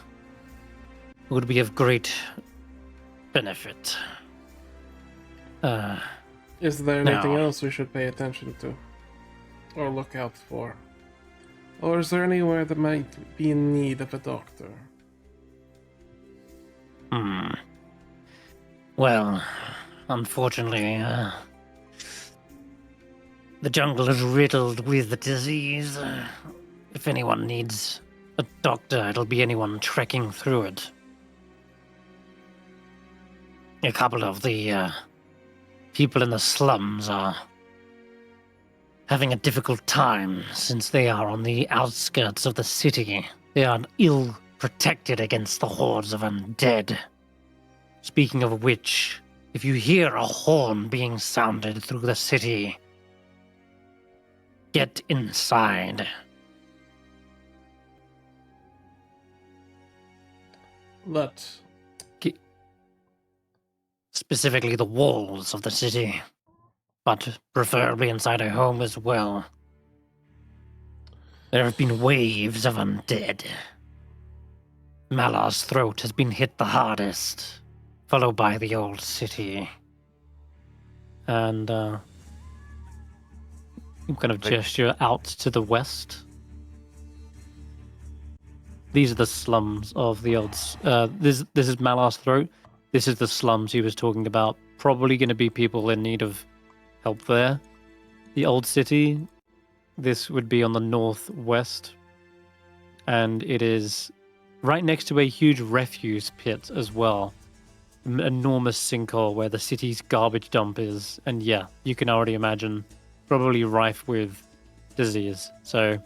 H: would be of great benefit.
B: Is there anything else we should pay attention to? Or look out for? Or is there anywhere that might be in need of a doctor?
H: Well, unfortunately, the jungle is riddled with the disease. If anyone needs a doctor, it'll be anyone trekking through it. A couple of the people in the slums are having a difficult time since they are on the outskirts of the city. They are ill protected against the hordes of undead. Speaking of which, if you hear a horn being sounded through the city, get inside. Specifically the walls of the city, but preferably inside a home as well. There have been waves of undead. Malar's throat has been hit the hardest, followed by the old city.
A: And kind of gesture out to the west. These are the slums of the old... this is Malar's Throat. This is the slums he was talking about. Probably going to be people in need of help there. The old city, this would be on the northwest. And it is right next to a huge refuse pit as well. An enormous sinkhole where the city's garbage dump is. And yeah, you can already imagine, probably rife with disease. So,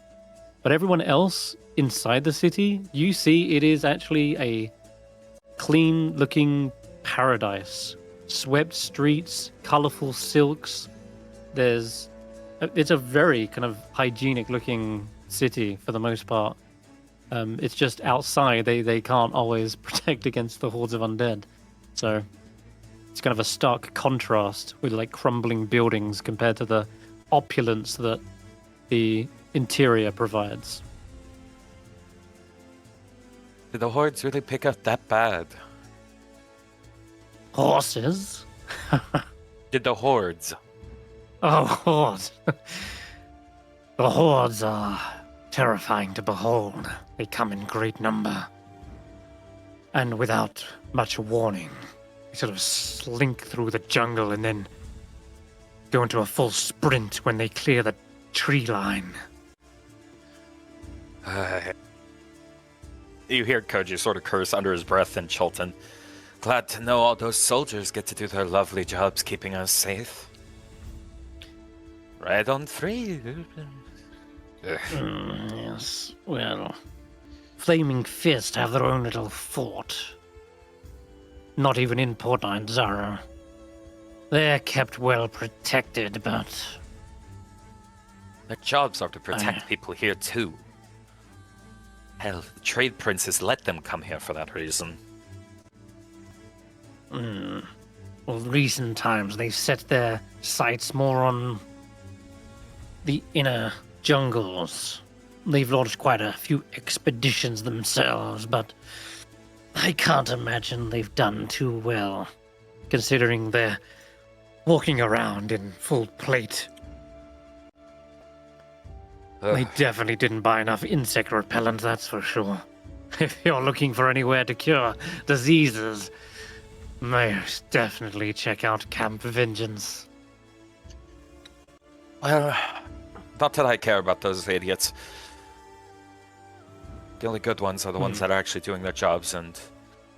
A: but everyone else inside the city, you see it is actually a clean-looking paradise. Swept streets, colorful silks. It's a very kind of hygienic-looking city for the most part. It's just outside they can't always protect against the hordes of undead. So it's kind of a stark contrast with like crumbling buildings compared to the opulence that the interior provides.
D: Did the hordes really pick up that bad?
H: Horses?
D: Did the hordes?
H: Oh, hordes. The hordes are terrifying to behold. They come in great number. And without much warning, they sort of slink through the jungle and then go into a full sprint when they clear the tree line.
D: You hear Koji sort of curse under his breath in Chultan. Glad to know all those soldiers get to do their lovely jobs keeping us safe. Right on three.
H: Yes, well, Flaming Fist have their own little fort. Not even in Port Zara. They're kept well protected, but...
D: Their jobs are to protect people here too. Hell, the trade princes let them come here for that reason.
H: Well, recent times they've set their sights more on the inner jungles. They've launched quite a few expeditions themselves, but I can't imagine they've done too well, considering they're walking around in full plate. They definitely didn't buy enough insect repellent, that's for sure. If you're looking for anywhere to cure diseases, most definitely check out Camp Vengeance.
D: Well, not that I care about those idiots. The only good ones are the ones that are actually doing their jobs and,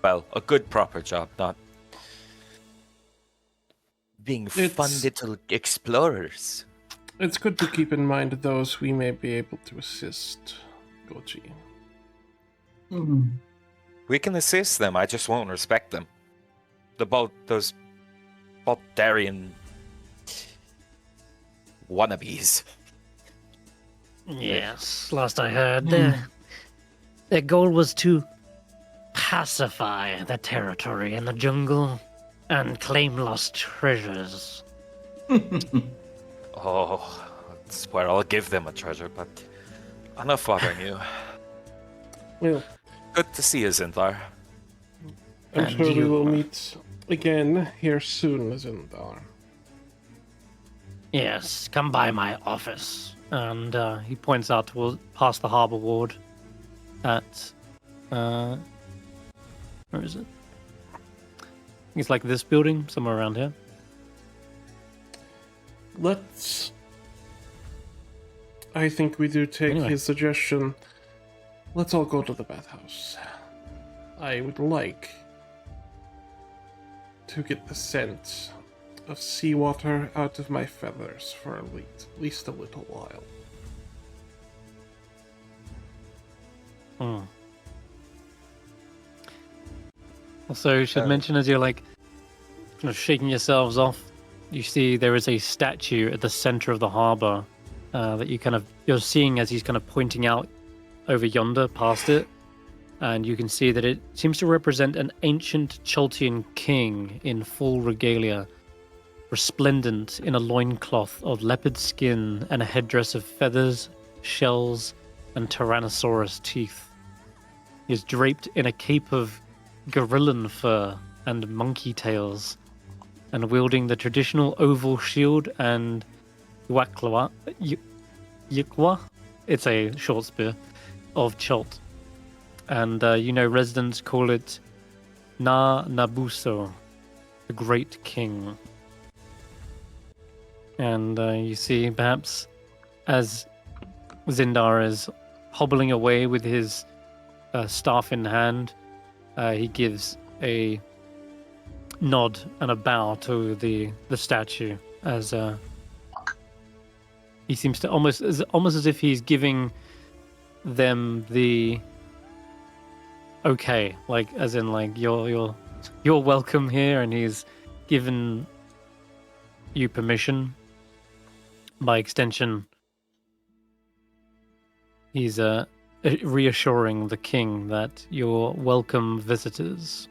D: well, a good proper job, not being fun little explorers.
B: It's good to keep in mind those we may be able to assist, Koji.
D: We can assist them, I just won't respect them. Those Baldarian wannabes.
H: Yes, last I heard, their goal was to pacify the territory in the jungle and claim lost treasures.
D: Oh, that's where I'll give them a treasure, but enough bothering you.
B: Well,
D: good to see you, Zindar.
B: I'm sure we will meet again here soon, Zindar.
H: Yes, come by my office.
A: And he points out past the harbor ward at where is it? It's like this building, somewhere around here.
B: I think we do take his suggestion. Let's all go to the bathhouse. I would like to get the scent of seawater out of my feathers for at least a little while.
A: Also, should mention as you're like kind of shaking yourselves off, you see there is a statue at the center of the harbor that you're seeing as he's kind of pointing out over yonder past it, and you can see that it seems to represent an ancient Choltian king in full regalia, resplendent in a loincloth of leopard skin and a headdress of feathers, shells, and Tyrannosaurus teeth. He is draped in a cape of gorillan fur and monkey tails, and wielding the traditional oval shield and Yikwa. It's a short spear of Chult. And residents call it Nabuso, the Great King. And you see, perhaps, as Zindar is hobbling away with his staff in hand, he gives a nod and a bow to the statue as he seems to almost as if he's giving them the okay, like as in like you're welcome here, and he's given you permission. By extension, he's reassuring the king that you're welcome visitors.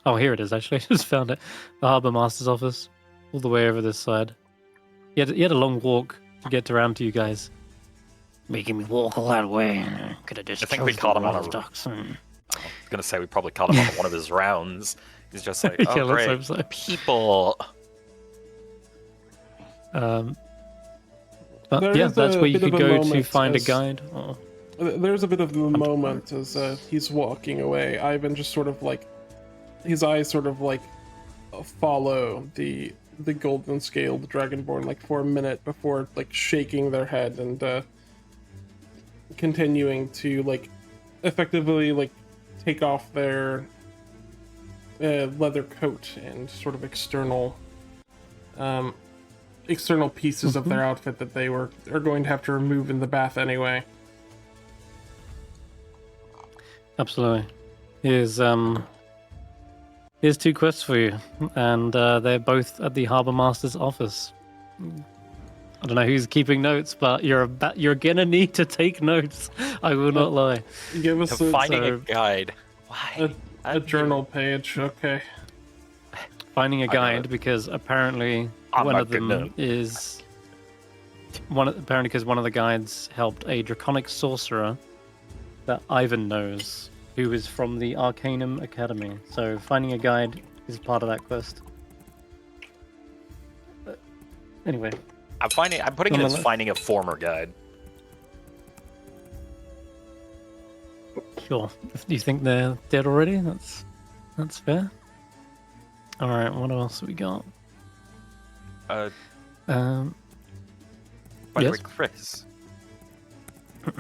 A: Oh, here it is, actually. I just found it. The Harbour Master's office, all the way over this side. He had a long walk to get around to you guys.
H: Making me walk all that way. Could have just
D: I think we caught him on a...
H: ducks.
D: I was going to say we probably caught him on one of his rounds. He's just like, oh,
A: yeah,
D: great,
A: let's hope so.
D: people.
A: But yeah, that's where you could go to find a guide. Or...
B: There's a bit of a moment as he's walking away. Ivan just sort of like, his eyes sort of like follow the golden scaled dragonborn like for a minute before like shaking their head and continuing to like effectively like take off their leather coat and sort of external pieces of their outfit that they are going to have to remove in the bath anyway.
A: Absolutely. Here's 2 quests for you, and they're both at the Harbour Master's office. I don't know who's keeping notes, but you're gonna need to take notes. I will not lie.
B: Give us
D: finding a guide. Why?
B: A journal page, okay.
A: Finding a guide because apparently one of them is apparently because one of the guides helped a draconic sorcerer that Ivan knows, who is from the Arcanum Academy. So finding a guide is part of that quest. Anyway,
D: I'm putting it as finding a former guide.
A: Sure. If you think they're dead already, that's fair. All right. What else have we got?
D: By the way, Chris,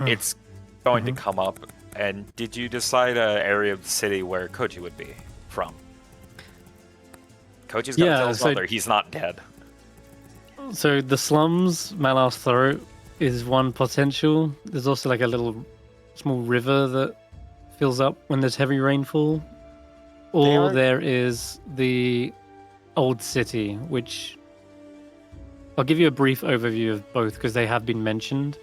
D: it's going to come up. And did you decide an area of the city where Koji would be from? Koji's gonna tell his mother he's not dead.
A: So the slums, Malar's Throat, is one potential. There's also like a little small river that fills up when there's heavy rainfall. Or there is the Old City, which I'll give you a brief overview of both because they have been mentioned.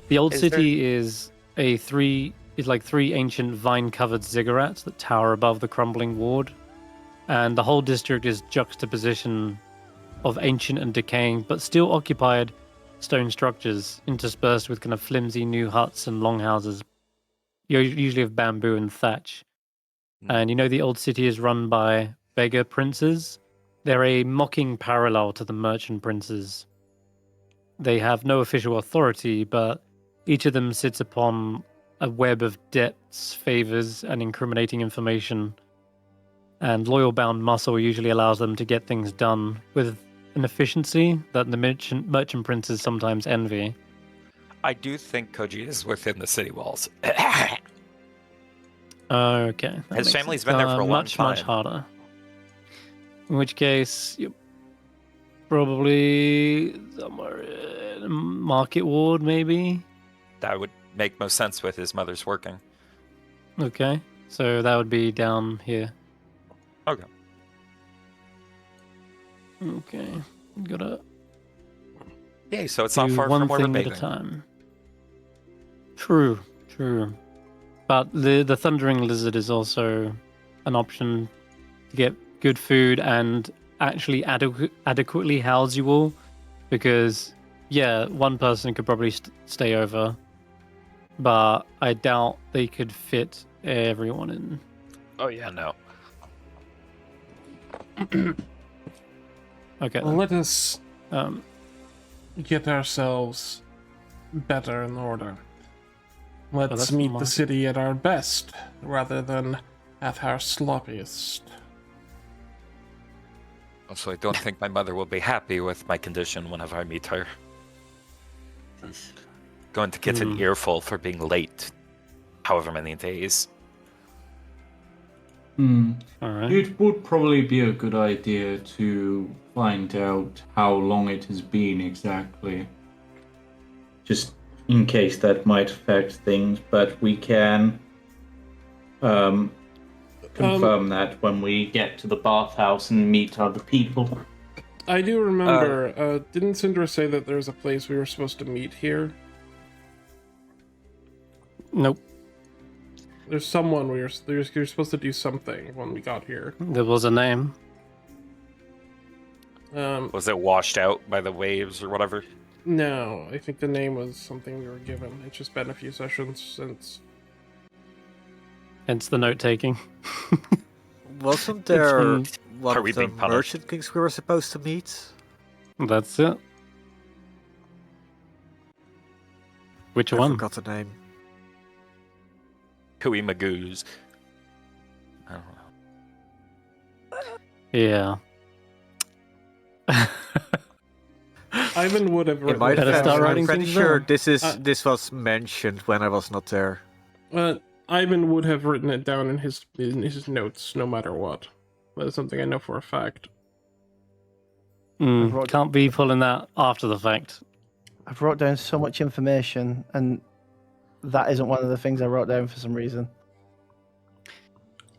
A: The Old City is like 3 ancient vine-covered ziggurats that tower above the crumbling ward, and the whole district is juxtaposition of ancient and decaying but still occupied stone structures interspersed with kind of flimsy new huts and longhouses, usually of bamboo and thatch. And the Old City is run by beggar princes. They're a mocking parallel to the merchant princes. They have no official authority, but each of them sits upon a web of debts, favors, and incriminating information. And loyal bound muscle usually allows them to get things done with an efficiency that the merchant princes sometimes envy.
D: I do think Koji is within the city walls.
A: Okay.
D: His family's been there for a long time.
A: Much harder. In which case, you're probably somewhere in a market ward, maybe?
D: That would make most sense with his mother's working.
A: Okay. So that would be down here.
D: Okay.
A: Okay. Gotta...
D: Yeah, so it's not far from where we're bathing.
A: One thing at a time. True. But the Thundering Lizard is also an option to get good food and actually adequately house you all. Because, yeah, one person could probably stay over. But I doubt they could fit everyone in.
D: Oh, yeah, no.
A: Okay.
B: Well, let us get ourselves better in order. Let's
A: that's
B: meet the
A: smart.
B: city at our best, rather than at our sloppiest.
D: Also, I don't think my mother will be happy with my condition whenever I meet her. Going to get an earful for being late, however many days.
A: All right.
F: It would probably be a good idea to find out how long it has been exactly. Just in case that might affect things, but we can confirm that when we get to the bathhouse and meet other people.
B: I do remember, didn't Senrith say that there's a place we were supposed to meet here?
A: Nope.
B: There's someone you're supposed to do something when we got here.
A: There was a name.
D: Was it washed out by the waves or whatever?
B: No, I think the name was something we were given. It's just been a few sessions since.
A: Hence the note taking.
G: Wasn't there
A: It's
G: one
D: Are we
G: of the
D: being punished?
G: merchant kings we were supposed to meet?
A: That's it. Which
G: I
A: one?
G: forgot the name.
D: Kui Magoo's. I don't know.
A: Yeah.
B: Ivan would have
G: It might
A: Better
G: have.
A: start
G: I'm
A: writing
G: pretty
A: things
G: sure
A: down.
G: this was mentioned when I was not there.
B: Ivan would have written it down in his notes, no matter what. That is something I know for a fact.
A: Can't be pulling that after the fact.
C: I've wrote down so much information, and that isn't one of the things I wrote down for some reason.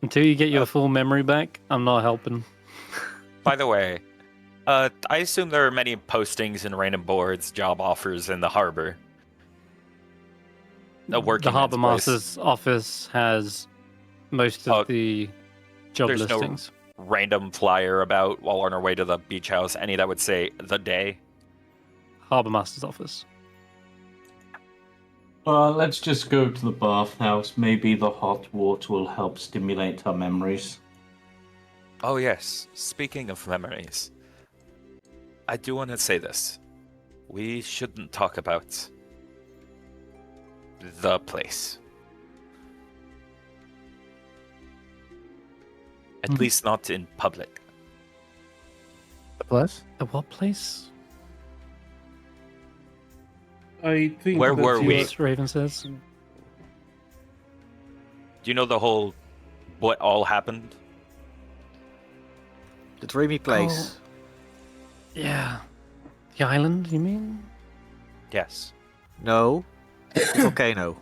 A: Until you get your full memory back, I'm not helping.
D: By the way, I assume there are many postings and random boards, job offers in the harbor.
A: The harbour master's office has most of the job
D: there's no-
A: listings.
D: Random flyer about while on our way to the beach house. Any that would say the day.
A: Harbour master's office.
F: Let's just go to the bathhouse. Maybe the hot water will help stimulate our memories.
D: Oh yes, speaking of memories, I do want to say this. We shouldn't talk about the place. At least not in public.
C: The place?
A: The what place?
B: I think.
D: Where
B: that
D: were
B: you-
D: we?
A: Yes, Raven says.
D: Do you know the whole what all happened?
G: The dreamy place.
A: Yeah. The island, you mean?
D: Yes.
G: No. The volcano.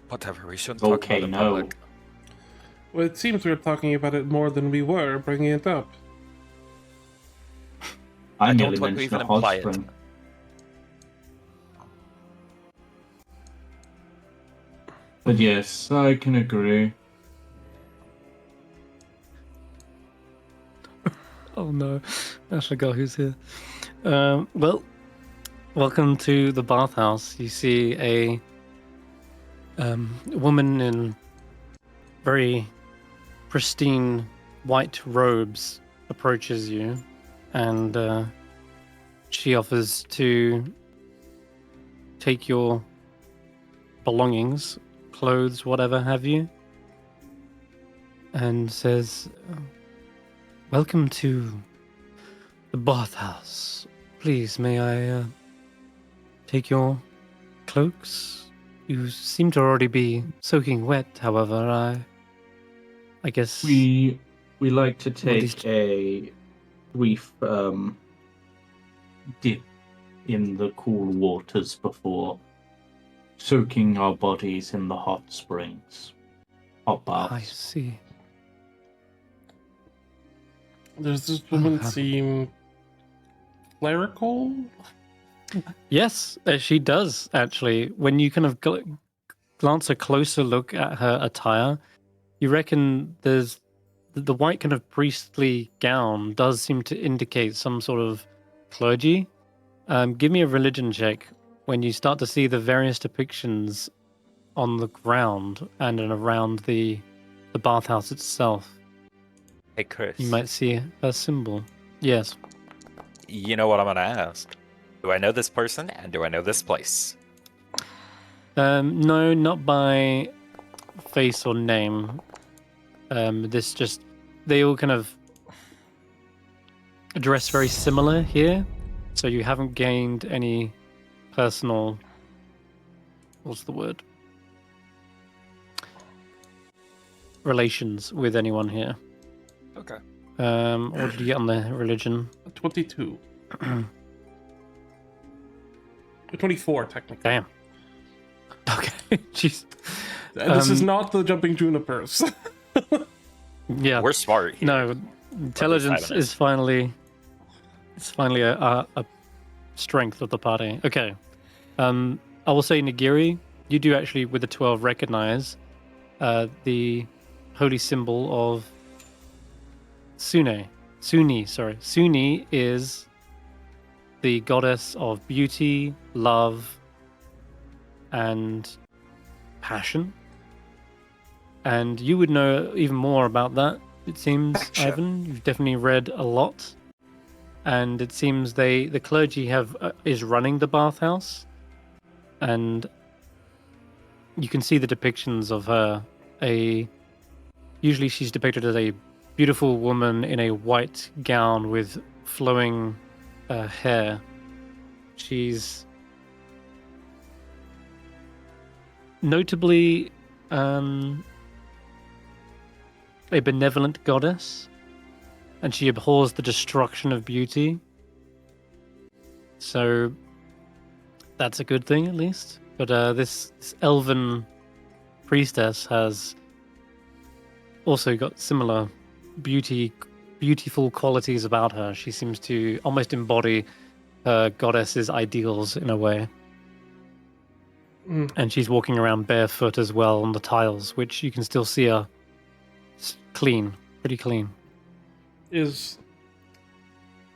D: Whatever, we shouldn't talk about it in
F: Volcano.
D: public.
B: Well, it seems we're talking about it more than we were bringing it up.
F: I
D: don't
F: nearly
D: want to
F: mentioned
D: even
F: the hot
D: imply it.
F: spring. But yes, I can agree.
A: Oh no, I forgot who's here. Well, welcome to the bathhouse. You see a woman in very pristine white robes approaches you, and she offers to take your belongings, clothes, whatever have you, and says, "Welcome to the bathhouse. Please, may I take your cloaks? You seem to already be soaking wet. However, I guess
F: We like to take
A: least-
F: a brief dip in the cool waters before soaking our bodies in the hot springs. Hot
A: I
F: baths.
A: see.
B: Does this woman
A: Oh,
B: seem clerical?
A: Yes, she does actually. When you kind of glance a closer look at her attire, you reckon there's the white kind of priestly gown does seem to indicate some sort of clergy. Give me a religion check when you start to see the various depictions on the ground and around the bathhouse itself.
D: Hey Chris.
A: You might see a symbol. Yes.
D: you know what I'm gonna ask. Do I know this person and do I know this place?
A: No, not by face or name. They all kind of dress very similar here, so you haven't gained any personal, what's the word? Relations with anyone here.
D: Okay.
A: What did you get on the religion?
B: 22. 24, technically.
A: Damn. Okay, jeez.
B: This is not the jumping junipers.
A: Yeah,
D: We're smart here.
A: no, intelligence is finally a strength of the party. Okay, I will say Nagiri, you do actually with the 12 recognize the holy symbol of Suni. Suni is the goddess of beauty, love, and passion. And you would know even more about that, it seems, Ivan. You've definitely read a lot. And it seems the clergy is running the bathhouse. And you can see the depictions of her. Usually she's depicted as a beautiful woman in a white gown with flowing hair. She's notably a benevolent goddess, and she abhors the destruction of beauty. So that's a good thing, at least. But this elven priestess has also got similar beautiful qualities about her. She seems to almost embody her goddess's ideals in a way. And she's walking around barefoot as well on the tiles, which you can still see are clean, pretty clean.
B: Is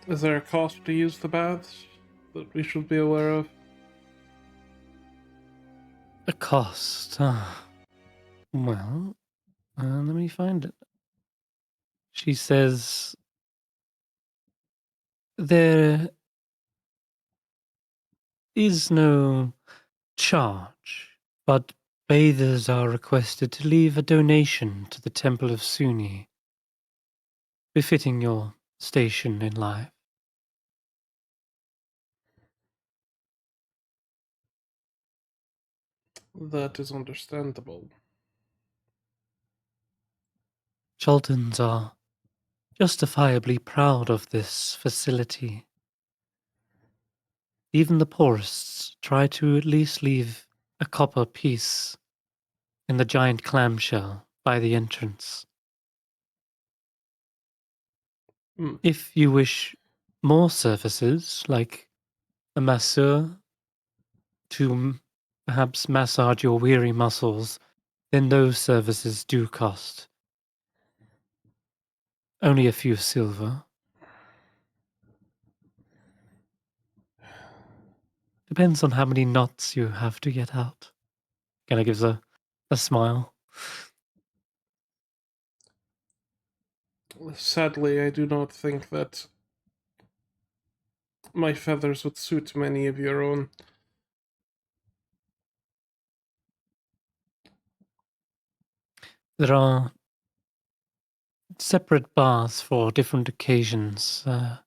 B: there a cost to use the baths that we should be aware of?
A: A cost? Well, let me find it. She says there is no charge, but bathers are requested to leave a donation to the Temple of Suni, befitting your station in life.
B: That is understandable.
A: Chaltons are justifiably proud of this facility. Even the poorest try to at least leave a copper piece in the giant clamshell by the entrance. If you wish more services, like a masseur to perhaps massage your weary muscles, then those services do cost. Only a few silver. Depends on how many knots you have to get out. Kind of gives a smile.
B: Sadly, I do not think that my feathers would suit many of your own.
A: There are separate baths for different occasions. I'm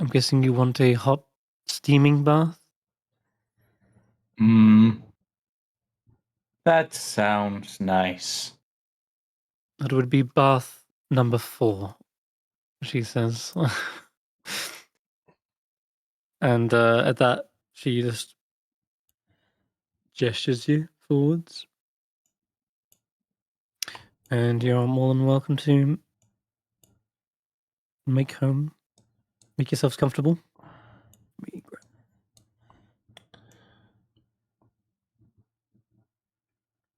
A: guessing you want a hot steaming bath?
F: That sounds nice.
A: That would be bath number 4, she says. And at that, she just gestures you forwards. And you're more than welcome to make yourselves comfortable.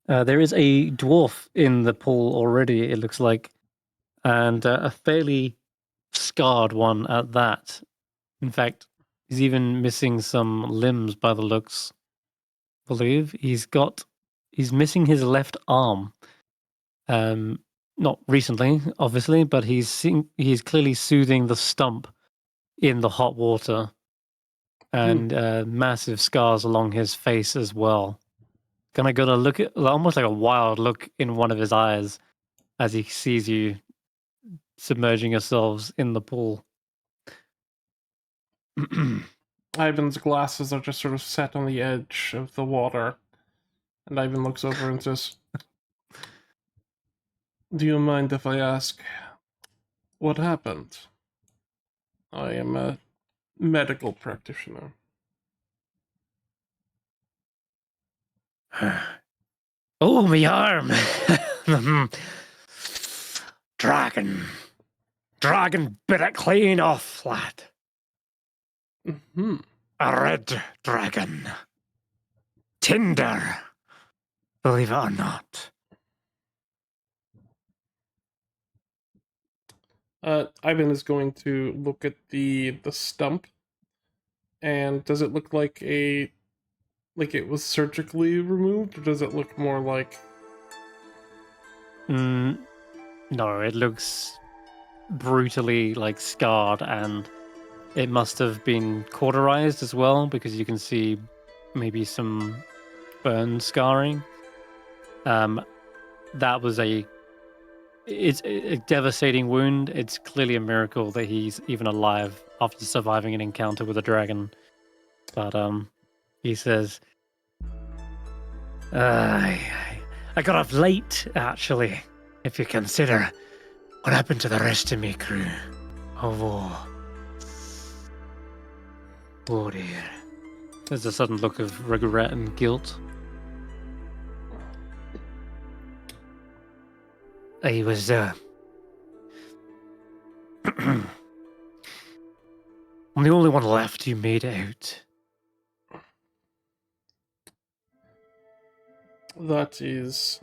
A: There is a dwarf in the pool already, it looks like, and a fairly scarred one at that. In fact, he's even missing some limbs by the looks. I believe he's missing his left arm. not recently, obviously, but he's clearly soothing the stump in the hot water, and massive scars along his face as well. Kind of got a look at almost like a wild look in one of his eyes as he sees you submerging yourselves in the pool.
B: Ivan's glasses are just sort of set on the edge of the water, and Ivan looks over and says, "Do you mind if I ask what happened? I am a medical practitioner."
H: Oh, my arm! Dragon bit it clean off, lad.
B: Mm-hmm.
H: A red dragon. Tinder, believe it or not.
B: Ivan is going to look at the stump, and does it look like it was surgically removed, or does it look more like?
A: No, it looks brutally scarred, and it must have been cauterized as well, because you can see maybe some burn scarring. That was it's a devastating wound. It's clearly a miracle that he's even alive after surviving an encounter with a dragon. But he says,
H: I got off late, actually, if you consider what happened to the rest of me crew. Oh dear.
A: There's a sudden look of regret and guilt.
H: I was, I'm the only one left who made it out.
B: That is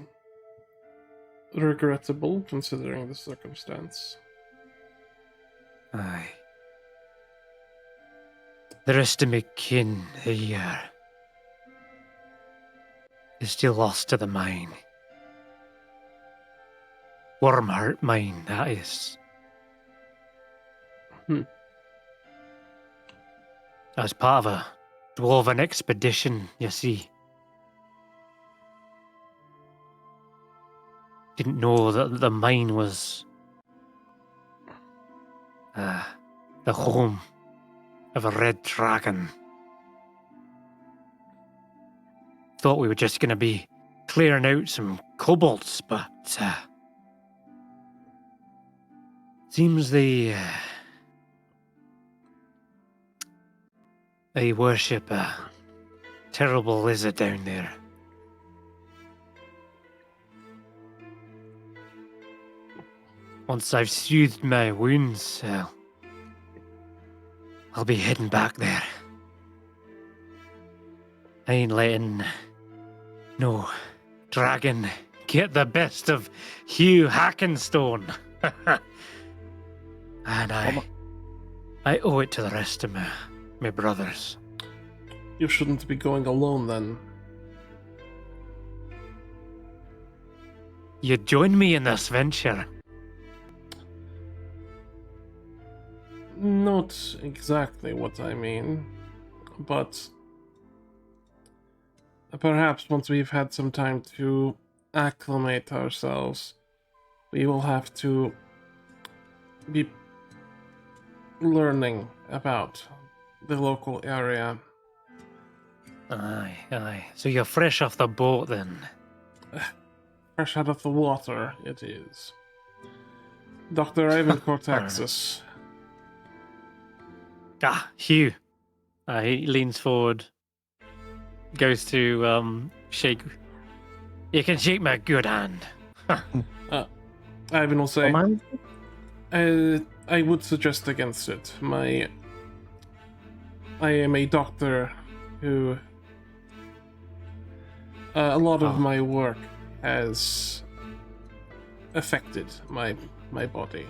B: regrettable, considering the circumstance.
H: Aye. The rest of my kin, they still lost to the mine. Wormheart mine, that is. As part of a dwarven expedition, you see. Didn't know that the mine was the home of a red dragon. Thought we were just going to be clearing out some kobolds, but seems they worship a terrible lizard down there. Once I've soothed my wounds, I'll be heading back there. I ain't letting no dragon get the best of Hugh Hackenstone. And I owe it to the rest of my brothers.
B: You shouldn't be going alone, then.
H: You join me in this venture.
B: Not exactly what I mean, but perhaps once we've had some time to acclimate ourselves, we will have to be learning about the local area.
H: Aye. So you're fresh off the boat, then?
B: Fresh out of the water, it is. Dr. Ivan Cortaxis.
A: Hugh. He leans forward, goes to shake.
H: You can shake my good hand.
B: Ivan will say, I would suggest against it. I am a doctor who... a lot of my work has affected my body.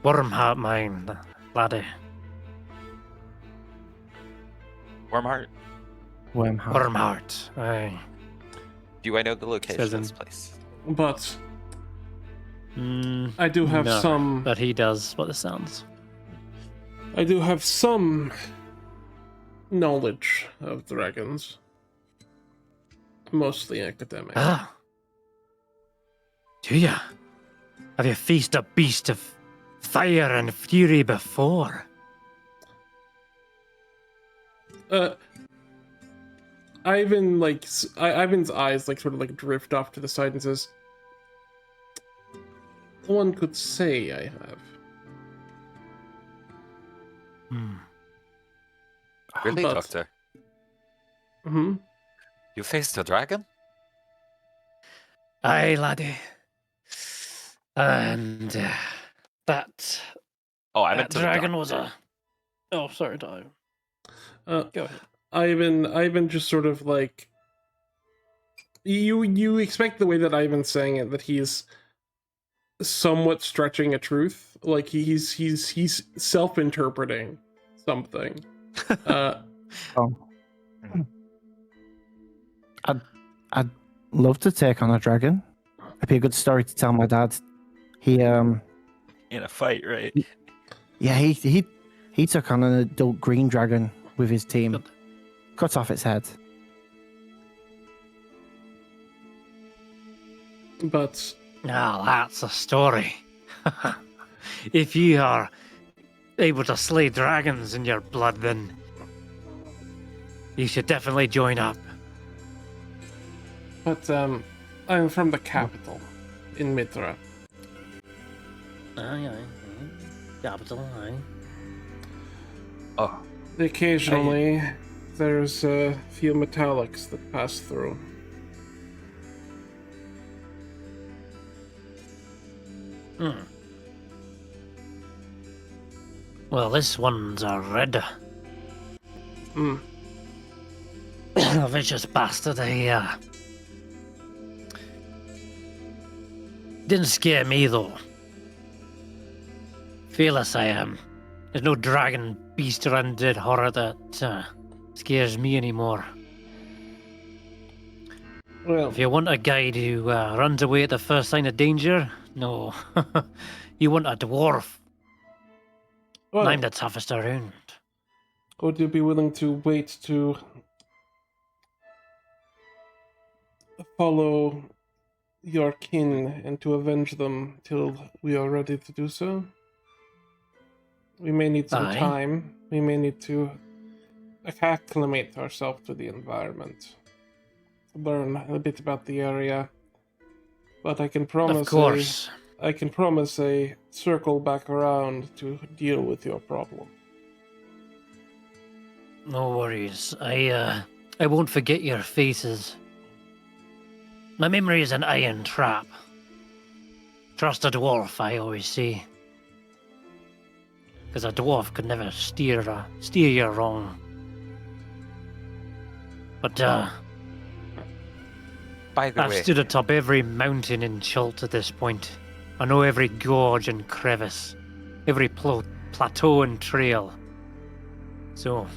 H: Wormheart mine, laddie.
D: Wormheart?
C: Wormheart.
H: Aye.
D: Do I know the location of this place?
B: but I do have some.
A: But he does what it sounds.
B: I do have some knowledge of dragons, mostly academic.
H: Ah. Do ya? Have you faced a beast of fire and fury before?
B: Ivan's eyes sort of drift off to the side and says, "One could say I have."
D: Really, Doctor?
B: Hmm?
D: You faced a dragon?
H: Aye, laddie. And that
D: That
H: dragon was a... Oh, sorry, Dive. Go ahead.
B: Ivan just sort of you expect the way that Ivan's saying it that he's somewhat stretching a truth, like he's self-interpreting something.
C: I'd love to take on a dragon. It'd be a good story to tell my dad. He
D: in a fight, right?
C: Yeah, he took on an adult green dragon with his team. Cut off its head.
B: But
H: now that's a story. If you are able to slay dragons in your blood, then you should definitely join up.
B: But I'm from the capital in Mitra.
H: Aye. Capital, aye.
D: Oh.
B: Occasionally, there's a few metallics that pass through.
H: Well, this one's a red. A vicious bastard. Didn't scare me, though. Fearless I am. There's no dragon, beast, or undead horror that scares me anymore.
B: Well,
H: if you want a guide who runs away at the first sign of danger, no. You want a dwarf.
B: Well,
H: I'm the toughest around.
B: Would you be willing to wait to follow your kin and to avenge them till we are ready to do so? We may need some time. We may need to acclimate ourselves to the environment, learn a bit about the area. But I can promise,
H: of course,
B: I can promise a circle back around to deal with your problem.
H: No worries. I won't forget your faces. My memory is an iron trap. Trust a dwarf, I always say. Because a dwarf could never steer you wrong. But
D: by the
H: I've
D: way,
H: stood atop every mountain in Chult at this point. I know every gorge and crevice, every plateau and trail. So,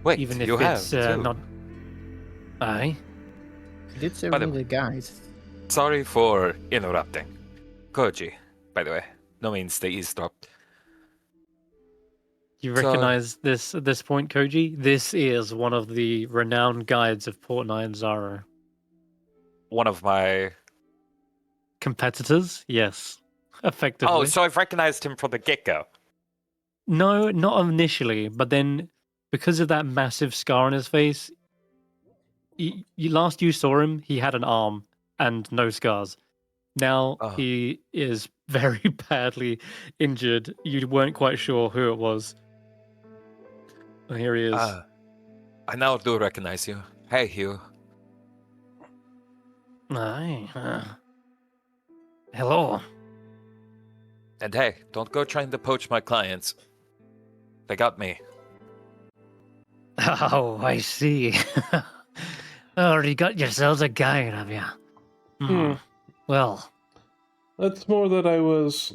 D: wait,
H: even if
D: you
H: it's
D: have
H: not, aye.
C: You did say we needed guys.
D: Sorry for interrupting. Koji, by the way. No means to eavesdrop.
A: You recognize this at this point, Koji? This is one of the renowned guides of Port Nyanzara.
D: One of my
A: competitors? Yes. Effectively.
D: Oh, so I've recognized him from the get-go.
A: No, not initially, but then because of that massive scar on his face, last you saw him, he had an arm and no scars. Now he is very badly injured. You weren't quite sure who it was. Oh, here he is.
D: I now do recognize you. Hey, Hugh.
H: Aye. Hello.
D: And hey, don't go trying to poach my clients. They got me.
H: Oh, I see. Already got yourselves a guide, have you? Well,
B: that's more that I was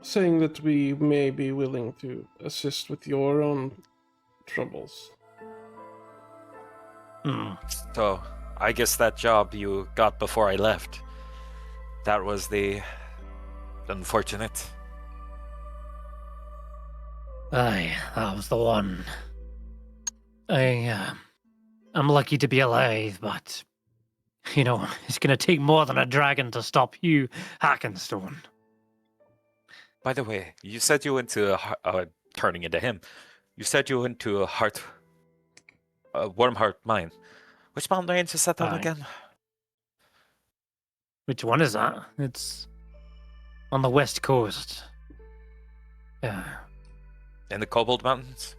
B: saying that we may be willing to assist with your own troubles.
D: So, I guess that job you got before I left, that was the unfortunate.
H: Aye, that was the one. I'm lucky to be alive, but you know, it's gonna take more than a dragon to stop you, Hackenstone.
D: By the way, you said you went to turning into him. You said you went to a Wormheart mine. Which mountain range is that on again?
H: Which one is that? It's on the west coast. Yeah.
D: In the Cobalt Mountains?